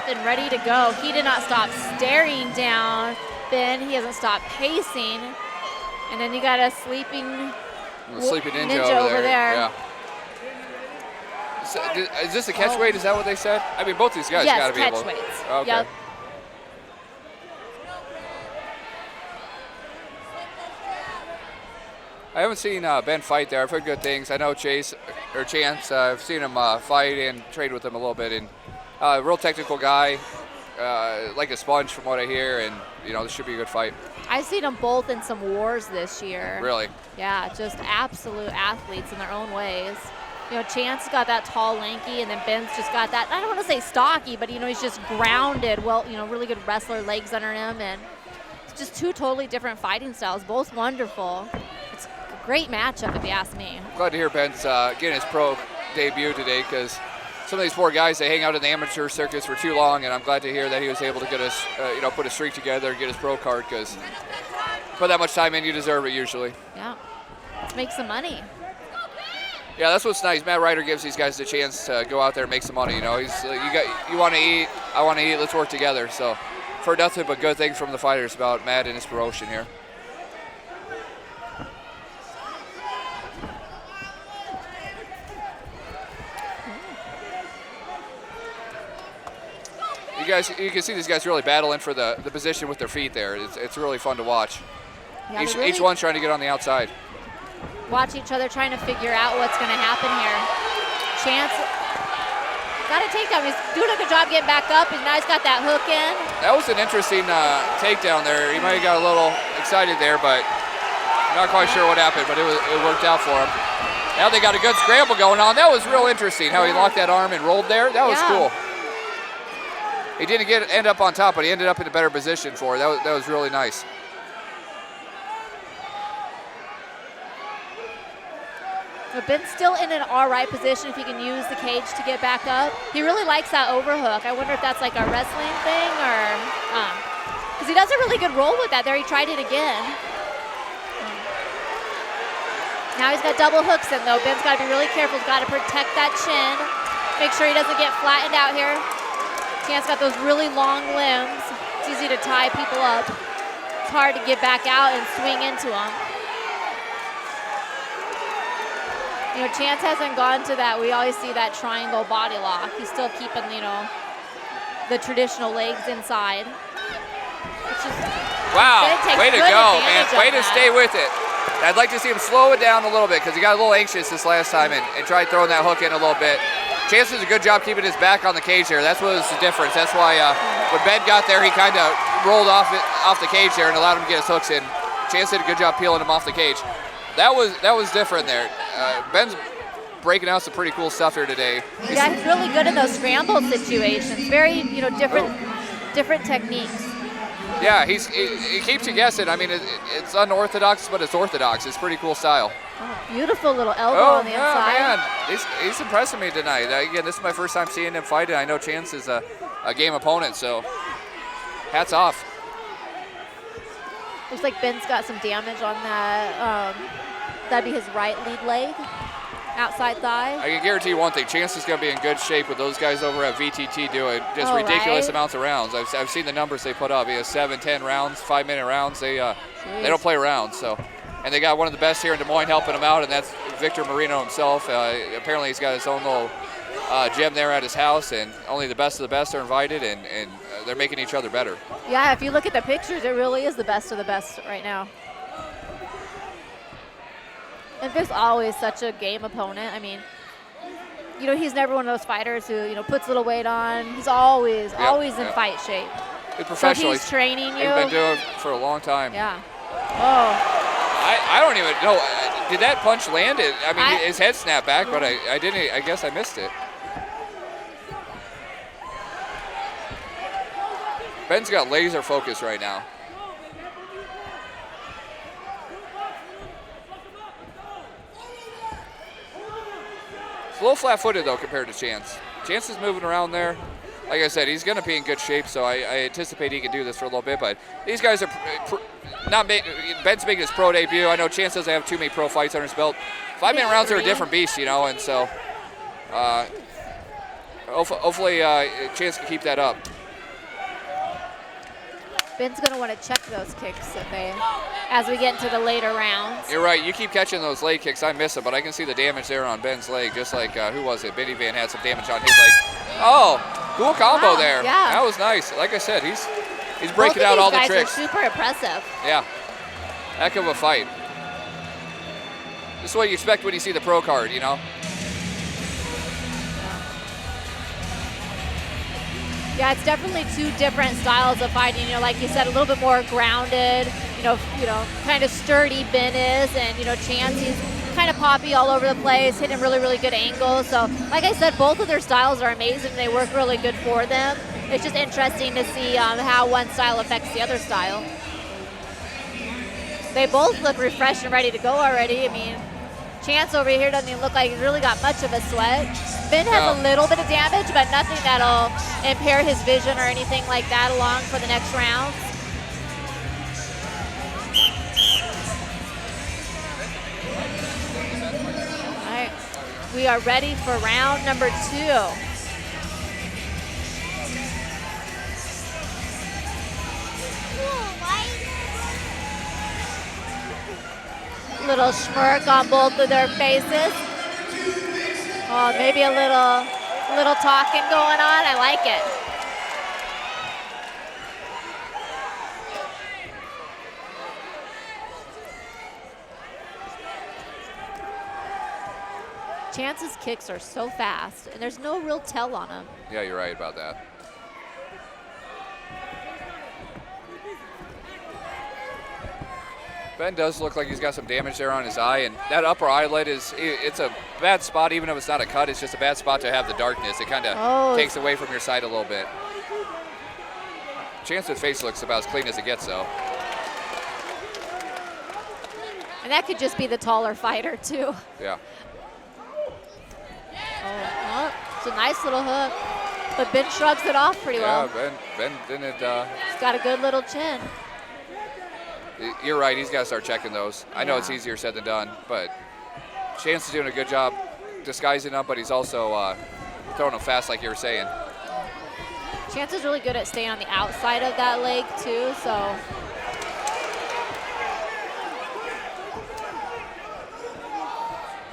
And ready to go. He did not stop staring down Ben. He hasn't stopped pacing. And then you got a sleeping ninja over there. Yeah. Is this a catch weight? Is that what they said? I mean, both these guys got to be able to. Yes, catch weights. Okay. Yep. I haven't seen Ben fight there. I've heard good things. I know Chance. I've seen him fight and trade with him a little bit. And real technical guy, like a sponge from what I hear, and you know this should be a good fight. I've seen them both in some wars this year. Really? Yeah, just absolute athletes in their own ways. You know, Chance got that tall, lanky, and then Ben's just got that, I don't want to say stocky, but you know, he's just grounded, well, you know, really good wrestler, legs under him, and it's just two totally different fighting styles, both wonderful. It's a great matchup if you ask me. Glad to hear Ben's getting his pro debut today, because some of these poor guys, they hang out in the amateur circus for too long, and I'm glad to hear that he was able to get us, put a streak together and get his pro card, because put that much time in, you deserve it usually. Yeah, let's make some money. Yeah, that's what's nice. Matt Ryder gives these guys a chance to go out there and make some money. You know, he's you want to eat, I want to eat. Let's work together. So, I've heard nothing but good things from the fighters about Matt and his promotion here. You can see these guys really battling for the position with their feet there. It's really fun to watch. Yeah, Each one's trying to get on the outside. Watch each other trying to figure out what's going to happen here. Chance got a takedown. He's doing a good job getting back up, and now he's got that hook in. That was an interesting takedown there. He might have got a little excited there, but I'm not quite sure what happened, but it worked out for him. Now they got a good scramble going on. That was real interesting how he locked that arm and rolled there. That was cool. He didn't end up on top, but he ended up in a better position for it. That was really nice. But Ben's still in an all right position if he can use the cage to get back up. He really likes that overhook. I wonder if that's like a wrestling thing or, because he does a really good roll with that there. He tried it again. Now he's got double hooks in though. Ben's got to be really careful. He's got to protect that chin. Make sure he doesn't get flattened out here. Chance got those really long limbs. It's easy to tie people up. It's hard to get back out and swing into them. You know, Chance hasn't gone to that. We always see that triangle body lock. He's still keeping, you know, the traditional legs inside. Wow, way to go, man. Way to stay with it. I'd like to see him slow it down a little bit because he got a little anxious this last time and tried throwing that hook in a little bit. Chance does a good job keeping his back on the cage here. That's what was the difference. That's why when Ben got there, he kind of rolled off the cage there and allowed him to get his hooks in. Chance did a good job peeling him off the cage. That was different there. Ben's breaking out some pretty cool stuff here today. Yeah, he's really good in those scramble situations. Very, you know, different techniques. Yeah, he keeps you guessing. I mean, it's unorthodox, but it's orthodox. It's pretty cool style. Oh, beautiful little elbow on the inside. Man, he's impressing me tonight. Again, this is my first time seeing him fight, and I know Chance is a game opponent, so hats off. Looks like Ben's got some damage on that. That'd be his right lead leg, outside thigh. I can guarantee you one thing, Chance is going to be in good shape with those guys over at VTT doing just ridiculous amounts of rounds. I've seen the numbers they put up. He has 7, 10 rounds, 5-minute rounds. They don't play around. So, and they got one of the best here in Des Moines helping him out, and that's Victor Marino himself. Apparently he's got his own little gym there at his house, and only the best of the best are invited, and they're making each other better. Yeah, if you look at the pictures, it really is the best of the best right now. And Vic's always such a game opponent. I mean, you know, he's never one of those fighters who, you know, puts little weight on. He's always in fight shape. He's professional. So he's training you. He's been doing it for a long time. Yeah. Oh. I don't even know. Did that punch land? I mean, his head snapped back, but I didn't. I guess I missed it. Ben's got laser focus right now. It's a little flat-footed, though, compared to Chance. Chance is moving around there. Like I said, he's going to be in good shape, so I anticipate he can do this for a little bit. But these guys are Ben's making his pro debut. I know Chance doesn't have too many pro fights under his belt. 5-minute rounds are a different beast, you know, and so hopefully Chance can keep that up. Ben's going to want to check those kicks as we get into the later rounds. You're right. You keep catching those leg kicks. I miss them, but I can see the damage there on Ben's leg, just like, who was it? Benny Van had some damage on his leg. Oh, cool combo there. Yeah. That was nice. Like I said, he's breaking out all the tricks. Both of these guys are super impressive. Yeah. Heck of a fight. This is what you expect when you see the pro card, you know? Yeah, it's definitely two different styles of fighting. You know, like you said, a little bit more grounded. You know, kind of sturdy Ben is, and you know, Chance, he's kind of poppy all over the place, hitting really, really good angles. So, like I said, both of their styles are amazing. They work really good for them. It's just interesting to see how one style affects the other style. They both look refreshed and ready to go already. I mean, Chance over here doesn't even look like he's really got much of a sweat. Ben has a little bit of damage, but nothing that'll impair his vision or anything like that along for the next rounds. All right, we are ready for round number 2. Little smirk on both of their faces. Oh, maybe a little talking going on. I like it. Chance's kicks are so fast, and there's no real tell on them. Yeah, you're right about that. Ben does look like he's got some damage there on his eye, and that upper eyelid it's a bad spot. Even if it's not a cut, it's just a bad spot to have the darkness. It kind of takes away from your sight a little bit. Chance's face looks about as clean as it gets, though. And that could just be the taller fighter, too. Yeah. Oh, it's a nice little hook. But Ben shrugs it off pretty well. Yeah, Ben didn't. He's got a good little chin. You're right, he's got to start checking those. I know it's easier said than done, but Chance is doing a good job disguising them, but he's also throwing them fast like you were saying. Chance is really good at staying on the outside of that leg, too, so.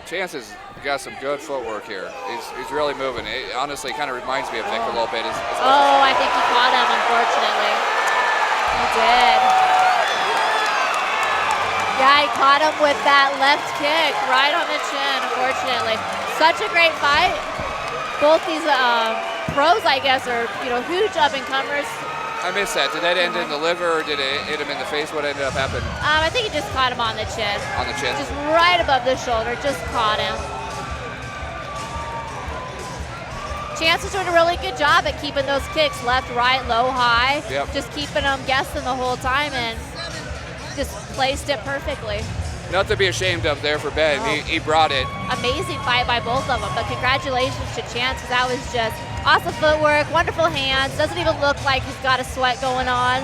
Chance has got some good footwork here. He's really moving. It honestly kind of reminds me of Vic a little bit. I think he caught him, unfortunately. He did. Yeah, he caught him with that left kick right on the chin, unfortunately. Such a great fight. Both these pros, I guess, are huge up-and-comers. I missed that. Did that end in the liver, or did it hit him in the face? What ended up happening? I think he just caught him on the chin. On the chin? Just right above the shoulder, just caught him. Chance is doing a really good job at keeping those kicks left, right, low, high. Yep. Just keeping them guessing the whole time and just placed it perfectly. Not to be ashamed of there for Ben. He brought it. Amazing fight by both of them, but congratulations to Chance, because that was just awesome footwork, wonderful hands. Doesn't even look like he's got a sweat going on.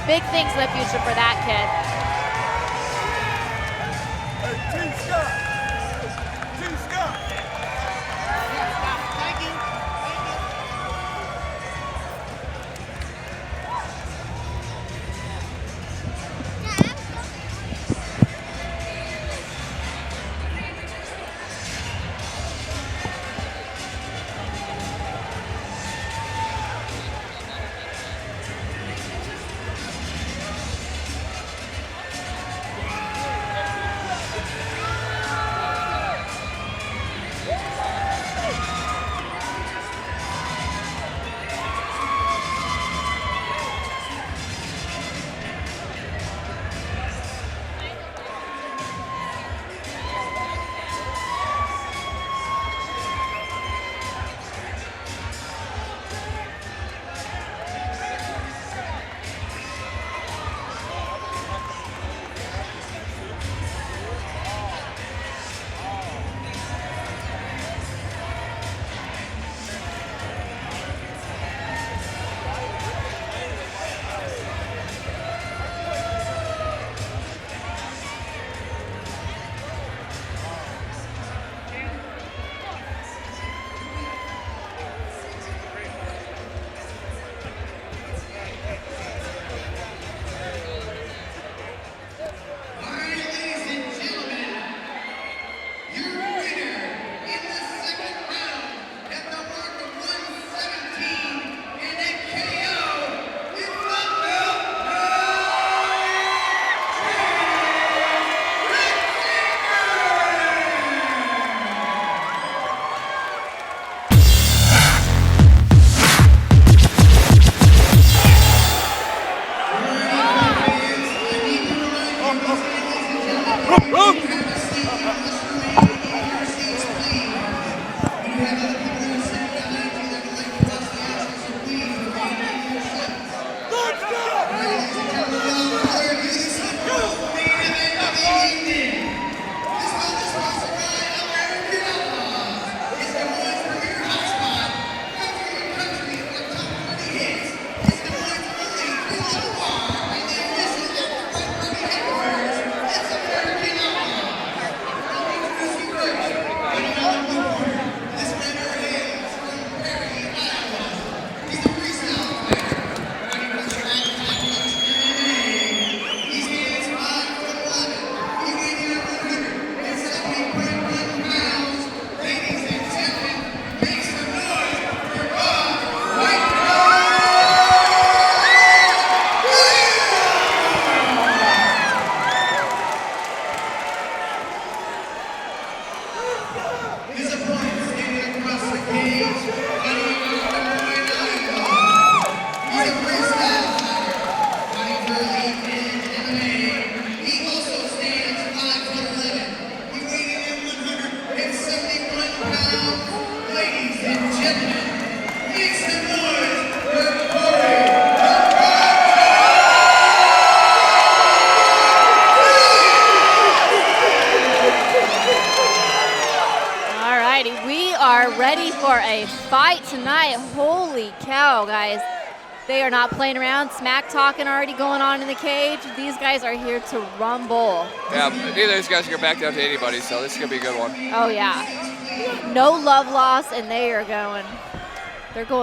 Big things in the future for that kid. Team Scott. Team Scott. Thank you. ready for a fight tonight. Holy cow, guys. They are not playing around. Smack talking already going on in the cage. These guys are here to rumble. Yeah, neither of these guys are going to back down to anybody, so this is going to be a good one. Oh, yeah. No love lost, and they're going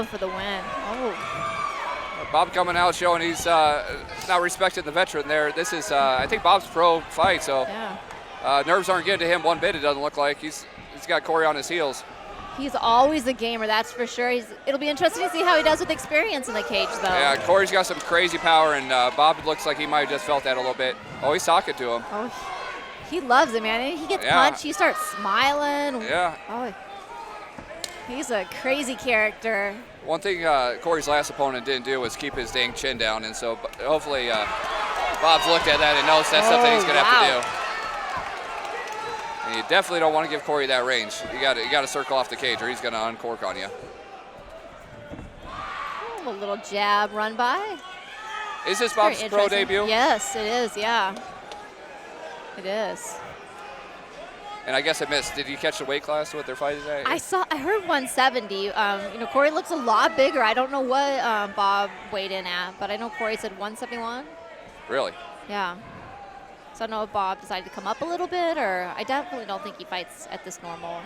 for the win. Oh. Bob coming out showing he's not respecting the veteran there. This is, I think, Bob's pro fight, so Yeah. nerves aren't getting to him one bit, it doesn't look like. He's got Corey on his heels. He's always a gamer, that's for sure. It'll be interesting to see how he does with experience in the cage, though. Yeah, Corey's got some crazy power, and Bob looks like he might have just felt that a little bit. Oh, he's talking to him. Oh, he loves it, man. He gets punched, he starts smiling. Yeah. Oh, he's a crazy character. One thing Corey's last opponent didn't do was keep his dang chin down, and so hopefully Bob's looked at that and knows that's something he's going to have to do. And you definitely don't want to give Corey that range. You got to circle off the cage, or he's going to uncork on you. A little jab run by. Is this Bob's pro debut? Yes, it is. Yeah, it is. And I guess I missed. Did you catch the weight class what they're fighting at? I heard 170. Corey looks a lot bigger. I don't know what Bob weighed in at, but I know Corey said 171. Really? Yeah. So I don't know if Bob decided to come up a little bit, or I definitely don't think he fights at this normal.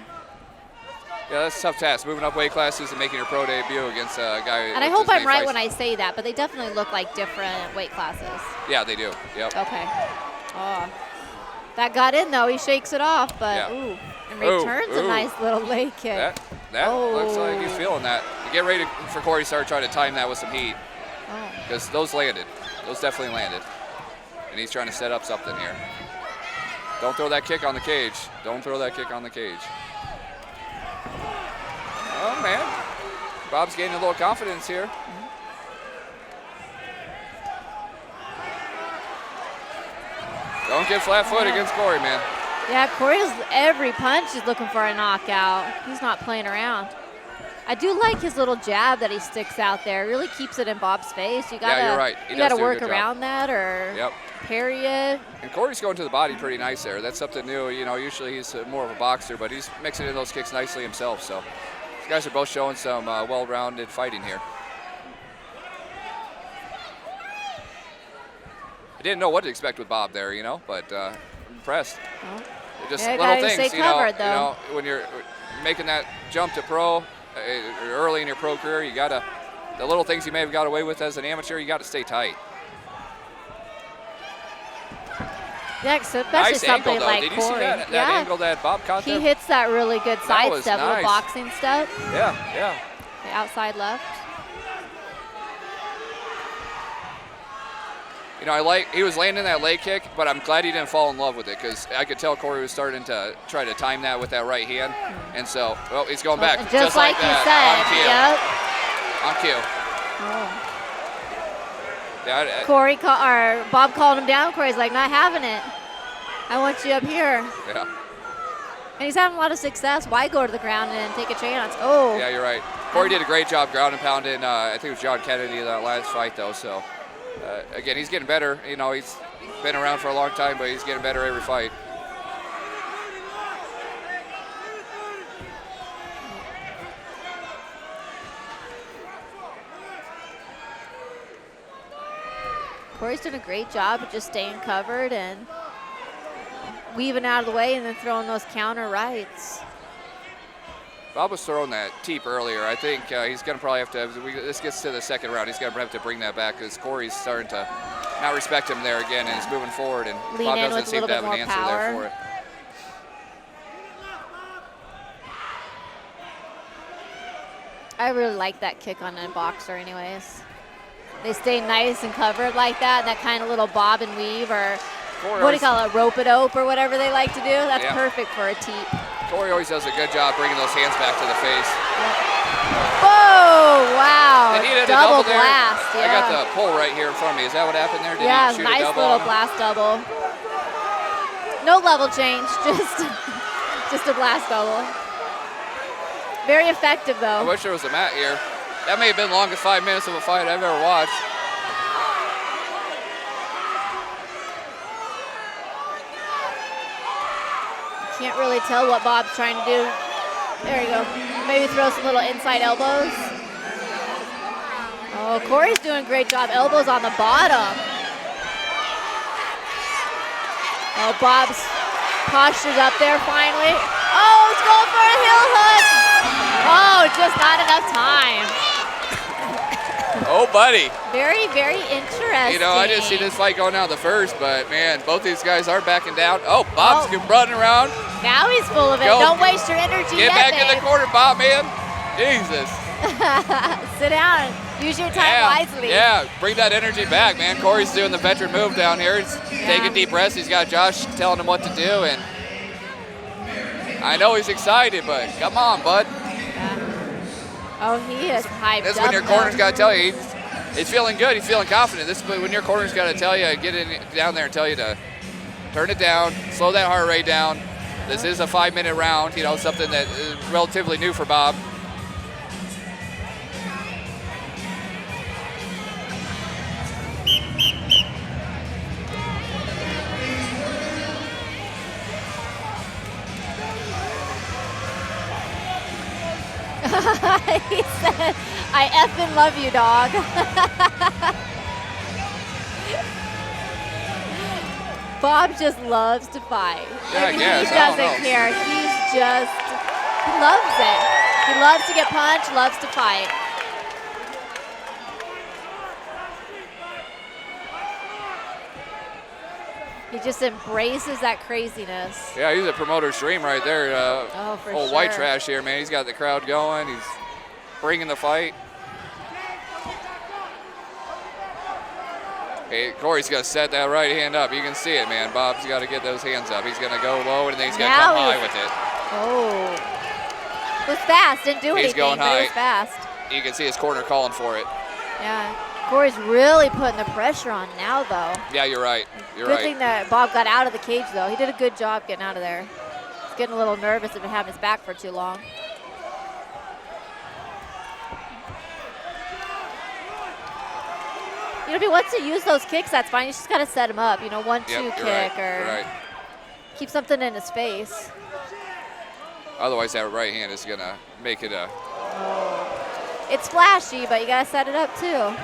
Yeah, that's a tough task, moving up weight classes and making your pro debut against a guy. And I hope I'm right when I say that, but they definitely look like different weight classes. Yeah, they do. Yep. Okay. Oh, that got in though. He shakes it off, but ooh, and returns a nice little leg kick. That looks like he's feeling that. Get ready for Corey to start trying to time that with some heat, because those landed. Those definitely landed. And he's trying to set up something here. Don't throw that kick on the cage. Don't throw that kick on the cage. Oh, man. Bob's gaining a little confidence here. Don't get flat foot against Corey, man. Yeah, Corey's every punch is looking for a knockout. He's not playing around. I do like his little jab that he sticks out there. It really keeps it in Bob's face. You gotta, you're right. You gotta work around that or parry it. And Corey's going to the body pretty nice there. That's something new. You know, usually he's more of a boxer, but he's mixing in those kicks nicely himself. So these guys are both showing some well-rounded fighting here. I didn't know what to expect with Bob there, you know, but I'm impressed. Oh. Just little things, you know, when you're making that jump to pro early in your pro career, you gotta, the little things you may have got away with as an amateur, you got to stay tight. Yeah, especially nice something angle, like Did you Corey. see that angle that Bob caught there? He hits that really good side step, little boxing step. Yeah. The outside left. You know, he was landing that leg kick, but I'm glad he didn't fall in love with it, because I could tell Corey was starting to try to time that with that right hand. And so, well, he's going back. Just like that. On cue. Oh. Yeah, Bob called him down. Corey's like, not having it. I want you up here. Yeah. And he's having a lot of success. Why go to the ground and take a chance? Oh. Yeah, you're right. Corey did a great job ground and pounding. I think it was John Kennedy in that last fight, though. So, again, he's getting better. You know, he's been around for a long time, but he's getting better every fight. Corey's doing a great job of just staying covered and weaving out of the way and then throwing those counter rights. Bob was throwing that teep earlier. I think he's going to probably have to, this gets to the second round, he's going to have to bring that back, because Corey's starting to not respect him there again, and he's moving forward, and Bob doesn't seem to have an answer there for it. I really like that kick on a boxer anyways. They stay nice and covered like that, that kind of little bob and weave, or what do you call it, rope-a-dope or whatever they like to do. That's perfect for a teep. Corey always does a good job bringing those hands back to the face. Whoa, wow, double blast. I got the pull right here in front of me. Is that what happened there? Did he shoot nice a double little blast double. No level change, just a blast double. Very effective, though. I wish there was a mat here. That may have been the longest 5 minutes of a fight I've ever watched. Can't really tell what Bob's trying to do. There you go. Maybe throw some little inside elbows. Oh, Corey's doing a great job. Elbows on the bottom. Oh, Bob's posture's up there finally. Oh, he's going for a heel hook. Oh, just not enough time. Oh, buddy. Very, very interesting. You know, I didn't see this fight going down the first, but man, both these guys are backing down. Oh, Bob's running around. Now he's full of it. Go. Don't waste your energy Get yet, back babe. in the corner, Bob, man. Jesus. Sit down. Use your time wisely. Yeah, bring that energy back, man. Corey's doing the veteran move down here. He's taking deep breaths. He's got Josh telling him what to do, and I know he's excited, but come on, bud. Oh, he is hyped This is up. when your corner's got to tell you. He's feeling good. He's feeling confident. This is when your corner's got to tell you, get in down there and tell you to turn it down, slow that heart rate down. This is a 5-minute round, you know, something that is relatively new for Bob. He said, I effing love you, dog. Bob just loves to fight. Yeah, I guess. He doesn't care. He loves it. He loves to get punched, loves to fight. He just embraces that craziness. Yeah, he's a promoter's dream right there. Oh, for old sure. White Trash here, man. He's got the crowd going. He's bringing the fight. Hey, Corey's got to set that right hand up. You can see it, man. Bob's got to get those hands up. He's going to go low, and then he's going to come high with it. Oh. It was fast. Didn't do anything, going but high. it was fast. You can see his corner calling for it. Yeah. Corey's really putting the pressure on now, though. Yeah, you're right. You're Good right. thing that Bob got out of the cage, though. He did a good job getting out of there. He's getting a little nervous of having his back for too long. You know, if he wants to use those kicks, that's fine. You just got to set him up. You know, 1-2 Yep, kick right, or right. keep something in his face. Otherwise, that right hand is going to make it a... It's flashy, but you got to set it up, too.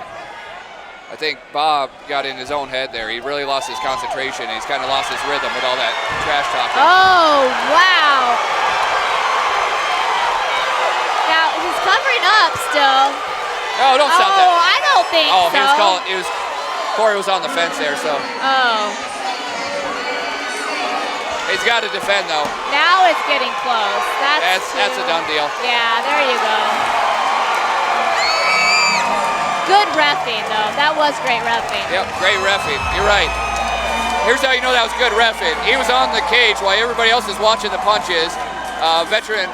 I think Bob got in his own head there. He really lost his concentration. He's kind of lost his rhythm with all that trash talking. Oh, wow. Now, he's covering up still. Oh, don't stop that. Oh, I don't think so. Oh, he was calling. Corey was on the fence there, so. Oh. He's got to defend, though. Now it's getting close. That's a done deal. Yeah, there you go. Good reffing, though. That was great reffing. Yep, great reffing. You're right. Here's how you know that was good reffing. He was on the cage while everybody else is watching the punches. Veteran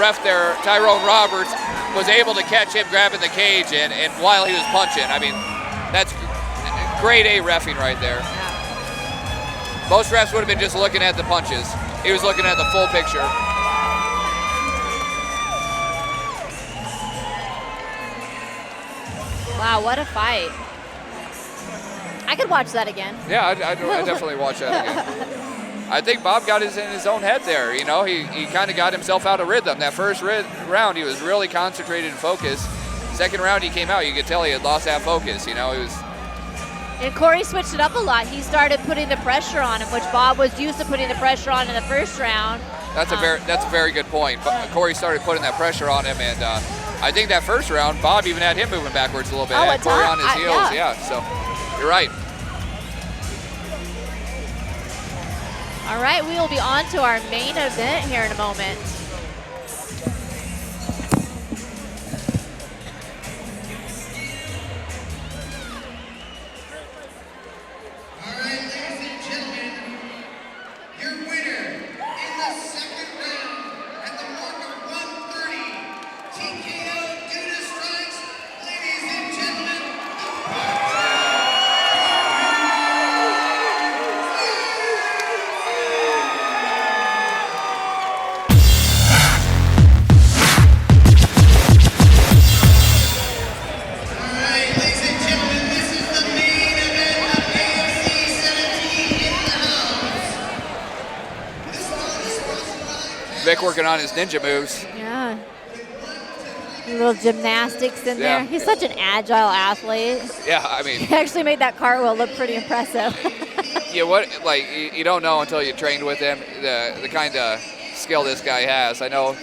ref there, Tyrone Roberts, was able to catch him grabbing the cage and while he was punching. I mean, that's grade A reffing right there. Yeah. Most refs would have been just looking at the punches. He was looking at the full picture. Wow, what a fight. I could watch that again. Yeah, I definitely watch that again. I think Bob got in his own head there. You know, he kind of got himself out of rhythm. That first round, he was really concentrated and focused. Second round, he came out. You could tell he had lost that focus. You know, he was. And Corey switched it up a lot. He started putting the pressure on him, which Bob was used to putting the pressure on in the first round. That's a very good point. But Corey started putting that pressure on him, and I think that first round, Bob even had him moving backwards a little bit. Oh, Had Corey on his heels. yeah. So you're right. All right, we will be on to our main event here in a moment. All right, ladies and gentlemen, your winner in the second round at the mark of 130, TKO due to strikes, ladies and gentlemen, Vic working on his ninja moves. Yeah. Little gymnastics in Yeah. there. He's such an agile athlete. Yeah, I mean, He actually made that cartwheel look pretty impressive. you don't know until you trained with him the kind of skill this guy has. I know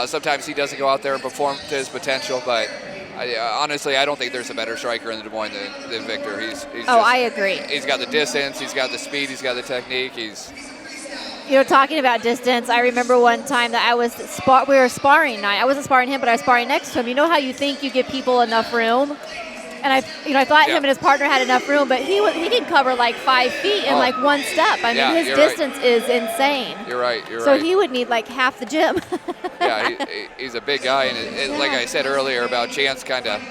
sometimes he doesn't go out there and perform to his potential, but honestly, I don't think there's a better striker in Des Moines than Victor. I agree. He's got the distance, he's got the speed, he's got the technique. Talking about distance, I remember one time that we were sparring night. I wasn't sparring him, but I was sparring next to him. You know how you think you give people enough room? And I thought him and his partner had enough room, but he can cover like 5 feet in like one step. I mean, his distance is insane. You're right. So he would need like half the gym. Yeah, he's a big guy, and like I said earlier about Chance kind of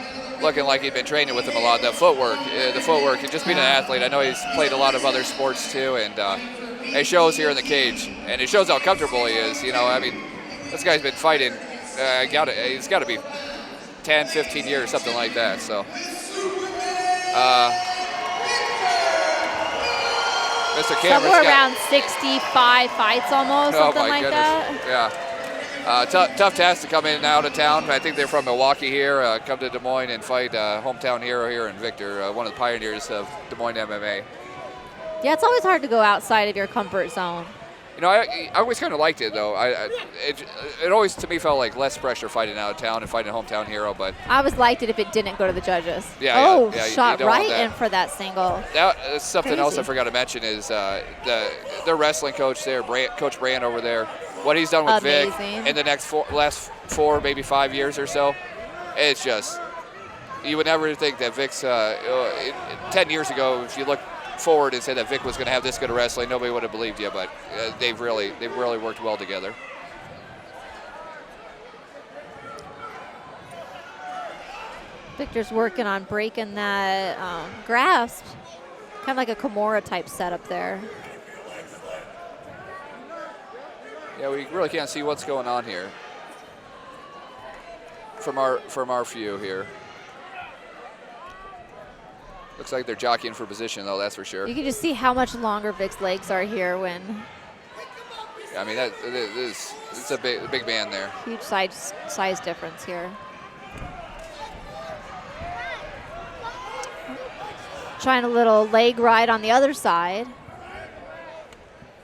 looking like he'd been training with him a lot. The footwork, and just being an athlete. I know he's played a lot of other sports too, and it shows here in the cage, and it shows how comfortable he is. I mean, this guy's been fighting. He's got to be 10, 15 years, something like that. So, Mr. Cameron's somewhere around 65 fights almost, something my like goodness. that. Yeah. Tough task to come in and out of town. I think they're from Milwaukee here, come to Des Moines and fight hometown hero here in Victor, one of the pioneers of Des Moines MMA. Yeah, it's always hard to go outside of your comfort zone. I always kind of liked it, though. It always, to me, felt like less pressure fighting out of town and fighting a hometown hero, but... I always liked it if it didn't go to the judges. Yeah, shot you right in for that single. That's something else I Crazy. forgot to mention is their wrestling coach there, Coach Brand over there, what he's done with Vic Amazing. in the last 4, maybe 5 years or so. It's just, you would never think that Vic's, 10 years ago, if you look forward and said that Vic was going to have this good of wrestling, nobody would have believed you, but they've really worked well together. Victor's working on breaking that grasp, kind of like a Kimura type setup there. Yeah, we really can't see what's going on here from our view here. Looks like they're jockeying for position, though, that's for sure. You can just see how much longer Vic's legs are here when... Yeah, I mean, it's a big man there. Huge size difference here. Trying a little leg ride on the other side.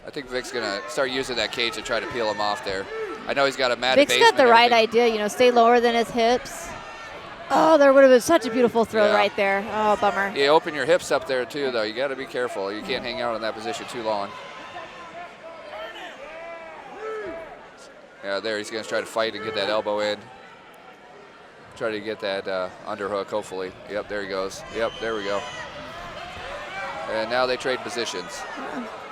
I think Vic's going to start using that cage to try to peel him off there. I know he's got a mat Vic's got the right idea, stay lower than his hips. Oh, there would have been such a beautiful throw right there. Oh, bummer. You open your hips up there, too, though. You got to be careful. You can't hang out in that position too long. Yeah, there he's going to try to fight and get that elbow in. Try to get that underhook, hopefully. Yep, there he goes. Yep, there we go. And now they trade positions.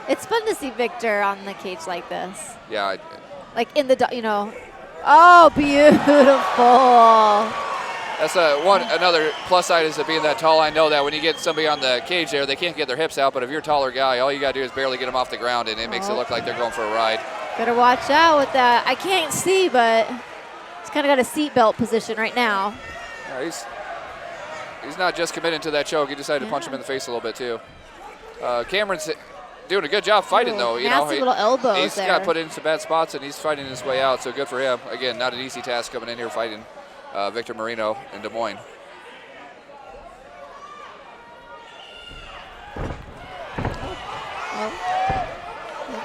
It's fun to see Victor on the cage like this. Yeah. Like in the, oh, beautiful. That's another plus side is of being that tall. I know that when you get somebody on the cage there, they can't get their hips out, but if you're a taller guy, all you got to do is barely get them off the ground, and it makes it look like they're going for a ride. Better watch out with that. I can't see, but he's kind of got a seatbelt position right now. Yeah, he's not just committing to that choke. He decided to punch him in the face a little bit, too. Cameron's doing a good job fighting, though. Nasty little elbows He's there. got put in some bad spots, and he's fighting his way out, so good for him. Again, not an easy task coming in here fighting Victor Marino in Des Moines.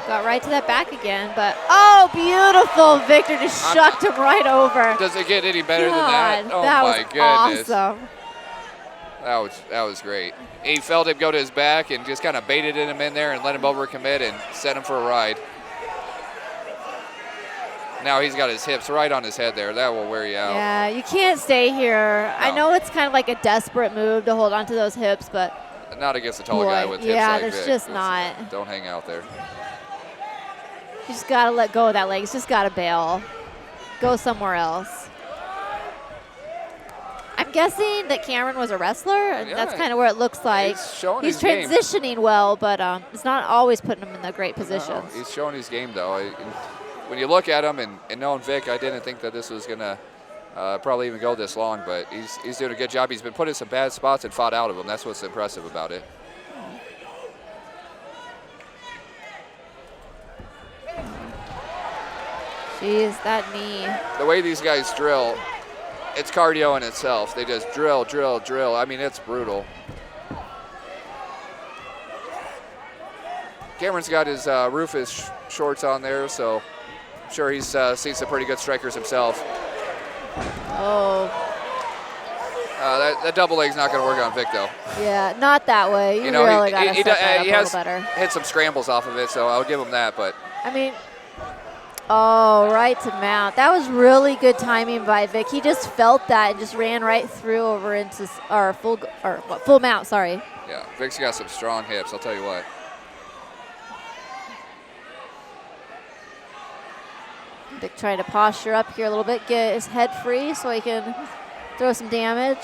Got right to that back again, but oh, beautiful. Victor just shucked him right over. Does it get any better than that? Oh, that my was goodness. Awesome. That was great. He felt him go to his back and just kind of baited him in there and let him overcommit and sent him for a ride. Now he's got his hips right on his head there. That will wear you out. Yeah, you can't stay here. No. I know it's kind of like a desperate move to hold on to those hips, but not against a tall guy with hips yeah, like there's Vic. just not. Don't hang out there. You just got to let go of that leg. He's just got to bail. Go somewhere else. I'm guessing that Cameron was a wrestler, and that's kind of where it looks like. He's transitioning well, but it's not always putting him in the great positions. No, he's showing his game, though. When you look at him and knowing Vic, I didn't think that this was going to probably even go this long, but he's doing a good job. He's been put in some bad spots and fought out of them. That's what's impressive about it. Jeez, that knee. The way these guys drill, it's cardio in itself. They just drill, drill, drill. I mean, it's brutal. Cameron's got his Rufus shorts on there, so I'm sure he's seen some pretty good strikers himself. Oh. That double leg's not going to work on Vic, though. Yeah, not that way. You know, really got to set that up he a has little better. hit some scrambles off of it, so I'll give him that. But I mean, oh, right to mount. That was really good timing by Vic. He just felt that and just ran right through over into full mount. Sorry. Yeah, Vic's got some strong hips. I'll tell you what. Vic trying to posture up here a little bit, get his head free so he can throw some damage.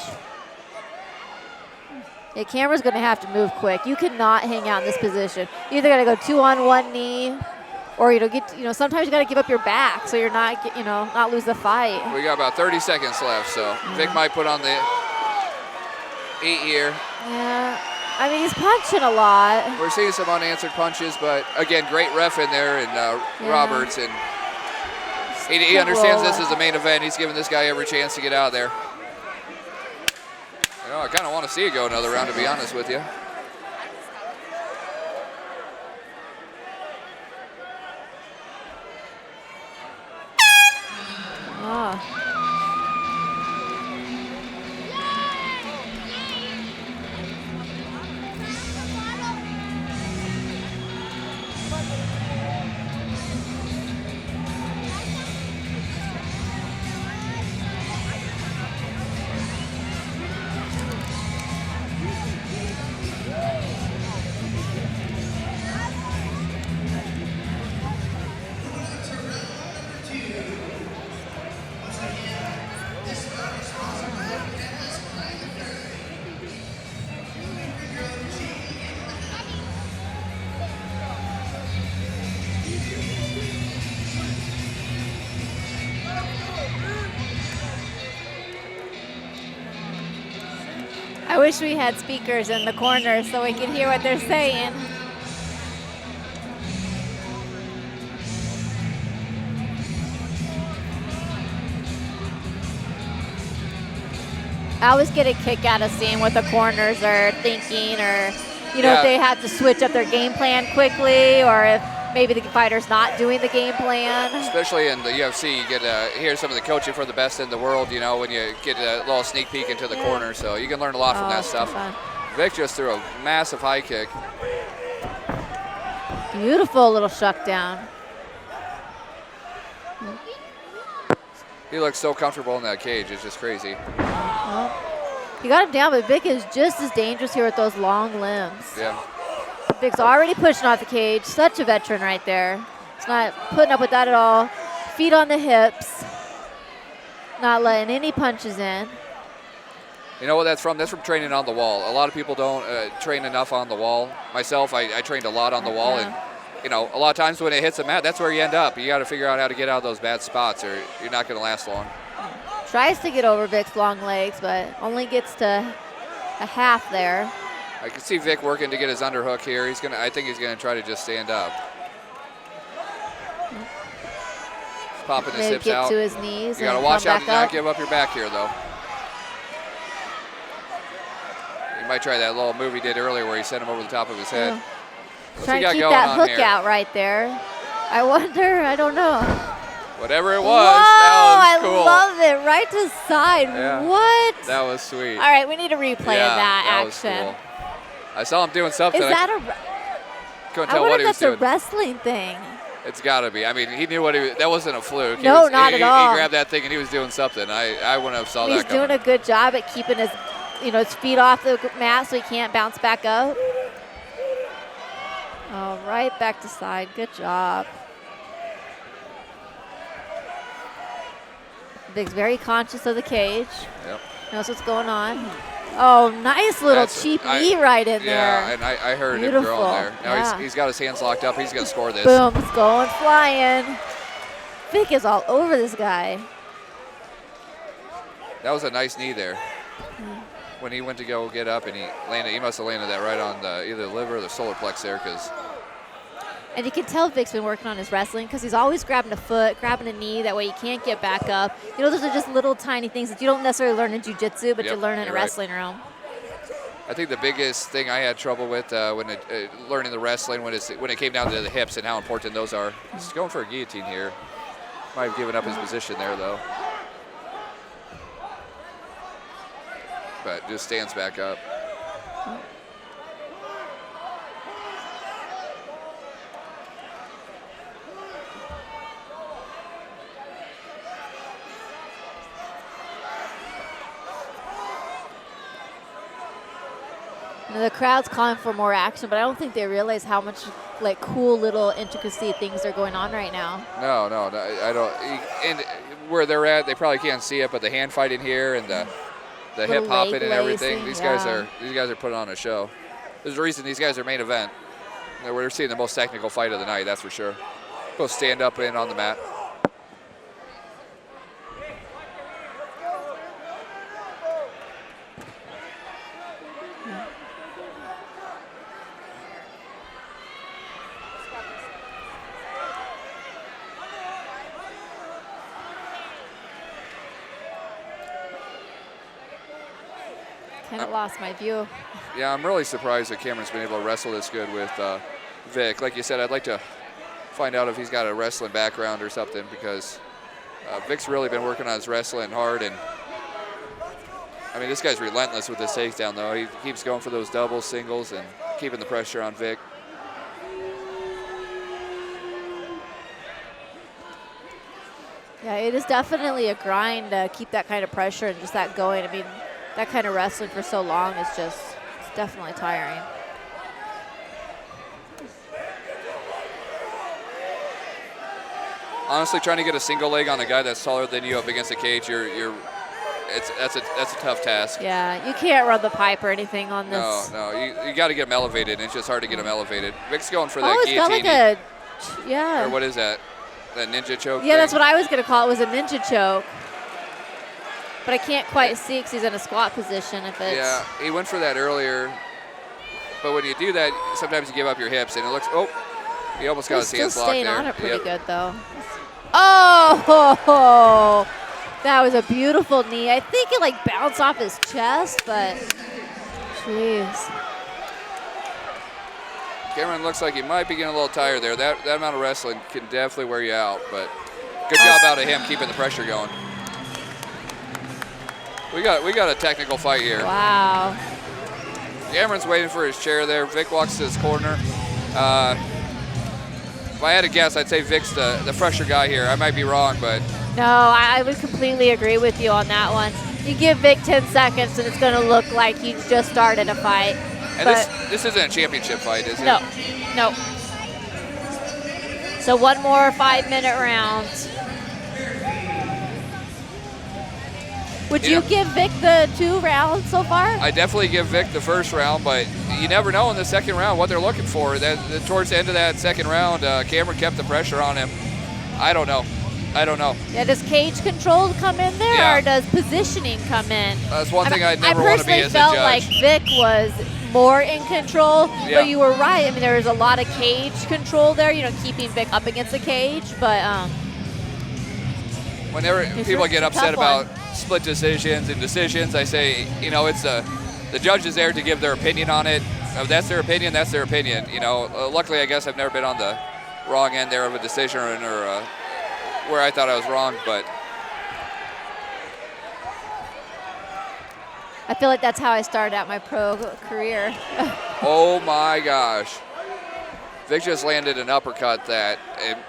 Yeah, Cameron's going to have to move quick. You cannot hang out in this position. You either got to go 2 on 1 knee, or sometimes you got to give up your back so you're not lose the fight. We got about 30 seconds left, so Vic might put on the 8 here. Yeah, I mean he's punching a lot. We're seeing some unanswered punches, but again, great ref in there, and Roberts, and he understands this is the main event. He's giving this guy every chance to get out of there. I kind of want to see it go another round, to be honest with you. I wish we had speakers in the corner so we could hear what they're saying. I always get a kick out of seeing what the corners are thinking, or if they have to switch up their game plan quickly, or if maybe the fighter's not doing the game plan. Especially in the UFC, you get to hear some of the coaching for the best in the world, when you get a little sneak peek into the corner. So you can learn a lot from that stuff. Fun. Vic just threw a massive high kick. Beautiful little shuck down. He looks so comfortable in that cage. It's just crazy. Well, he got him down, but Vic is just as dangerous here with those long limbs. Yeah. Vic's already pushing off the cage. Such a veteran right there. He's not putting up with that at all. Feet on the hips. Not letting any punches in. You know what that's from? That's from training on the wall. A lot of people don't train enough on the wall. Myself, I trained a lot on the wall, and a lot of times when it hits a mat, that's where you end up. You got to figure out how to get out of those bad spots, or you're not going to last long. Tries to get over Vic's long legs, but only gets to a half there. I can see Vic working to get his underhook here. I think he's gonna try to just stand up. He's popping his hips out. Get to his knees. You gotta watch out to not give up your back here, though. You might try that little move he did earlier where he sent him over the top of his head. Trying to keep that hook out right there. I wonder. I don't know. Whatever it was, Whoa, that was cool. I love it. Right to side. Yeah. What? That was sweet. All right, we need a replay of that action. Was cool. I saw him doing something. Is that couldn't tell what he was doing. that's a wrestling thing. It's got to be. I mean, he knew what that wasn't a fluke. No, not at all. He grabbed that thing and he was doing something. I wouldn't have saw that coming. He's doing a good job at keeping his, his feet off the mat so he can't bounce back up. Oh, right back to side. Good job. Vic's very conscious of the cage. Yep. Knows what's going on. Oh, nice little cheap knee right in there. Yeah, and I heard him growing there. Now he's got his hands locked up. He's going to score this. Boom, it's going flying. Vic is all over this guy. That was a nice knee there. When he went to go get up and he must have landed that right on either the liver or the solar plex there, because And you can tell Vic's been working on his wrestling because he's always grabbing a foot, grabbing a knee. That way you can't get back up. You know, those are just little tiny things that you don't necessarily learn in jiu-jitsu, but you learn in a wrestling room. I think the biggest thing I had trouble with when learning the wrestling when it came down to the hips and how important those are. He's going for a guillotine here. Might have given up his position there, though. But just stands back up. Now, the crowd's calling for more action, but I don't think they realize how much like cool little intricacy things are going on right now. No, I don't. And where they're at, they probably can't see it, but the hand fighting here and the hip hopping and everything, these guys are putting on a show. There's a reason these guys are main event. We're seeing the most technical fight of the night, that's for sure. Both stand up and on the mat. Kind of lost my view. Yeah, I'm really surprised that Cameron's been able to wrestle this good with Vic. Like you said, I'd like to find out if he's got a wrestling background or something because Vic's really been working on his wrestling hard. And I mean, this guy's relentless with his takedown, though. He keeps going for those doubles, singles, and keeping the pressure on Vic. Yeah, it is definitely a grind to keep that kind of pressure and just that going. I mean, that kind of wrestling for so long is just, it's definitely tiring. Honestly, trying to get a single leg on a guy that's taller than you up against the cage, that's a tough task. Yeah, you can't run the pipe or anything on this. No, you got to get him elevated, and it's just hard to get him elevated. Vic's going for that it's guillotine. got like a, yeah. Or what is that? That ninja choke? Yeah, that's what I was going to call it, was a ninja choke. But I can't quite see because he's in a squat position. Yeah, he went for that earlier. But when you do that, sometimes you give up your hips, and it looks, he almost got his hands locked there. Still staying on it pretty good, though. Oh, that was a beautiful knee. I think it like bounced off his chest, but jeez. Cameron looks like he might be getting a little tired there. That amount of wrestling can definitely wear you out, but good job out of him keeping the pressure going. We got a technical fight here. Wow. Cameron's waiting for his chair there. Vic walks to his corner. If I had to guess, I'd say Vic's the fresher guy here. I might be wrong, but. No, I would completely agree with you on that one. You give Vic 10 seconds and it's going to look like he just started a fight. And this isn't a championship fight, is it? No. So one more 5-minute round. Would you give Vic the 2 rounds so far? I definitely give Vic the first round, but you never know in the second round what they're looking for. Towards the end of that second round, Cameron kept the pressure on him. I don't know. Yeah, does cage control come in there, or does positioning come in? That's one thing I'd never want to be as a judge. I personally felt like Vic was more in control, but you were right. I mean, there was a lot of cage control there, keeping Vic up against the cage, but whenever people get upset about split decisions and decisions, I say, it's the judge is there to give their opinion on it. If that's their opinion, that's their opinion. Luckily, I guess I've never been on the wrong end there of a decision or where I thought I was wrong, but. I feel like that's how I started out my pro career. Oh my gosh. Vic just landed an uppercut that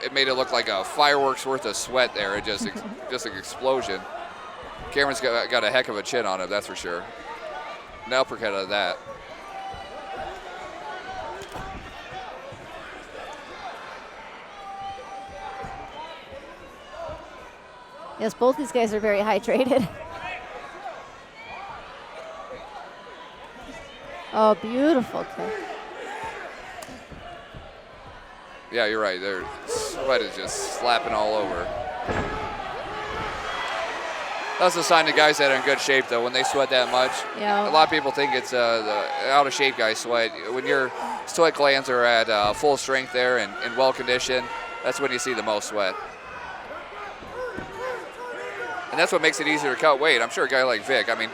it made it look like a fireworks worth of sweat there. It just an explosion. Cameron's got a heck of a chin on him, that's for sure. An uppercut of that. Yes, both these guys are very hydrated. Oh, beautiful kick. Yeah, you're right. Their sweat is just slapping all over. That's a sign the guys that are in good shape, though, when they sweat that much. Yeah. A lot of people think it's the out-of-shape guys sweat. When you're sweat glands are at full strength there and well conditioned, that's when you see the most sweat. And that's what makes it easier to cut weight. I'm sure a guy like Vic, I mean,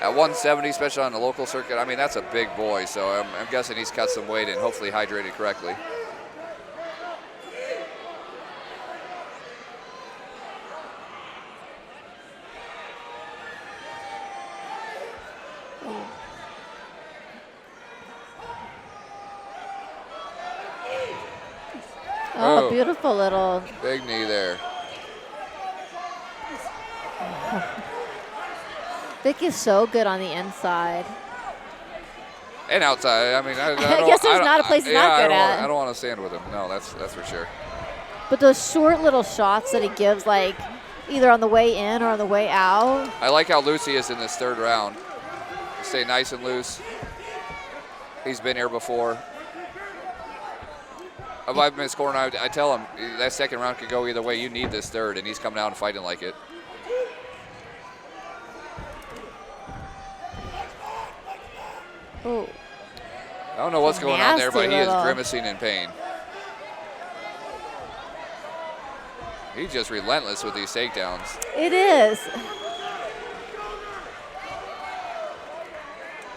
at 170, especially on the local circuit, I mean, that's a big boy. So I'm guessing he's cut some weight and hopefully hydrated correctly. Oh, beautiful little. Big knee there. Vic is so good on the inside. And outside. I mean, I guess there's not a place he's not good at. I don't want to stand with him. No, that's for sure. But those short little shots that he gives, like either on the way in or on the way out. I like how loose he is in this third round. Stay nice and loose. He's been here before. If I've been scoring, I tell him that second round could go either way. You need this third, and he's coming out and fighting like it. Oh. I don't know what's going on there, but he is little. grimacing in pain. He's just relentless with these takedowns. It is.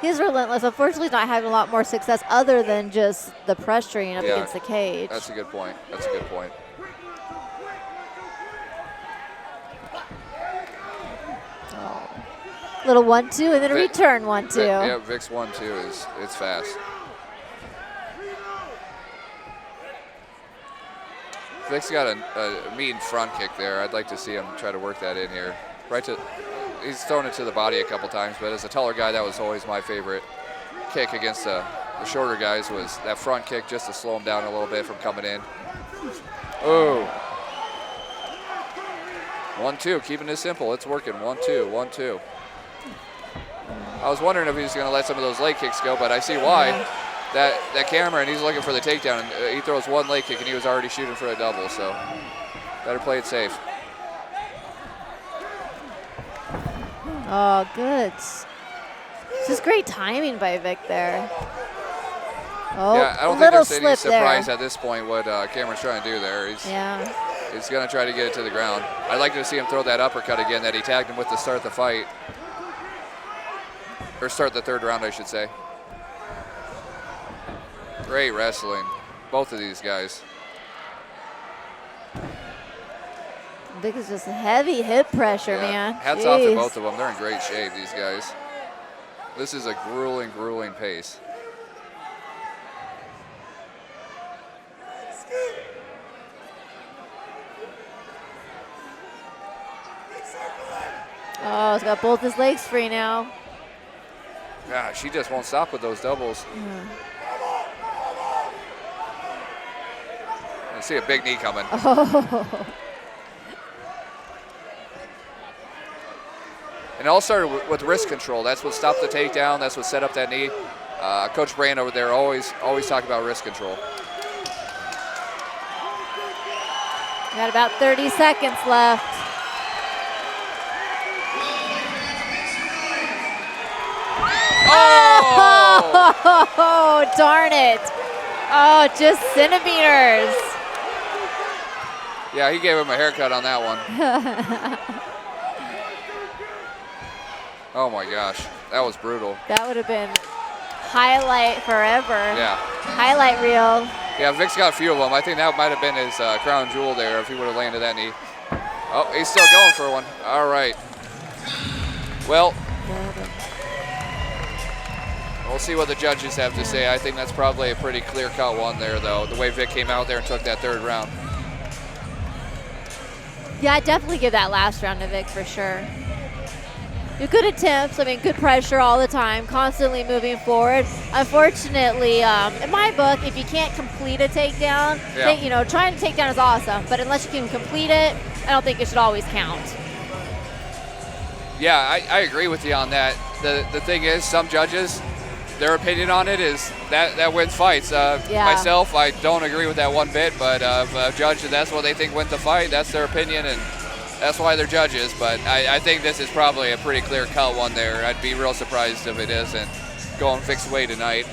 He's relentless. Unfortunately, he's not having a lot more success other than just the pressuring up against the cage. That's a good point. That's a good point. Oh. Little 1-2 and then a return 1-2. Yeah, Vic's 1-2 it's fast. Vic's got a mean front kick there. I'd like to see him try to work that in here. He's thrown it to the body a couple times, but as a taller guy, that was always my favorite kick against the shorter guys, was that front kick just to slow him down a little bit from coming in. Oh. 1-2, keeping it simple. It's working. 1-2, 1-2. I was wondering if he was going to let some of those leg kicks go, but I see why. That camera, and he's looking for the takedown, and he throws one leg kick, and he was already shooting for a double, so better play it safe. Oh, good. Just great timing by Vic there. Oh, yeah, I don't think there's any surprise at this point what Cameron's trying to do there. He's going to try to get it to the ground. I'd like to see him throw that uppercut again that he tagged him with to start the fight. Or start the third round, I should say. Great wrestling, both of these guys. Vic is just heavy hip pressure, man. Hats off to both of them. They're in great shape, these guys. This is a grueling, grueling pace. Oh, he's got both his legs free now. Gosh, she just won't stop with those doubles. I see a big knee coming. Oh. And it all started with wrist control. That's what stopped the takedown. That's what set up that knee. Coach Brand over there always talk about wrist control. Got about 30 seconds left. Oh, darn it. Oh, just centimeters. Yeah, he gave him a haircut on that one. Oh my gosh, that was brutal. That would have been highlight forever. Yeah. Highlight reel. Yeah, Vic's got a few of them. I think that might have been his crown jewel there if he would have landed that knee. Oh, he's still going for one. All right. Well, we'll see what the judges have to say. I think that's probably a pretty clear-cut one there, though, the way Vic came out there and took that third round. Yeah, I'd definitely give that last round to Vic for sure. Good attempts. I mean, good pressure all the time, constantly moving forward. Unfortunately, in my book, if you can't complete a takedown, trying to take down is awesome, but unless you can complete it, I don't think it should always count. Yeah, I agree with you on that. The thing is, some judges, their opinion on it is that wins fights. Myself, I don't agree with that one bit, but if a judge, that's what they think wins the fight, that's their opinion, and that's why they're judges. But I think this is probably a pretty clear-cut one there. I'd be real surprised if it isn't going Vic's way tonight.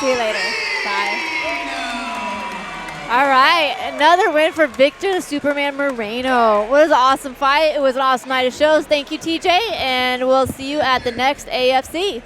See you later. Bye. All right, another win for Victor the Superman Moreno. It was an awesome fight. It was an awesome night of shows. Thank you, TJ, and we'll see you at the next AFC.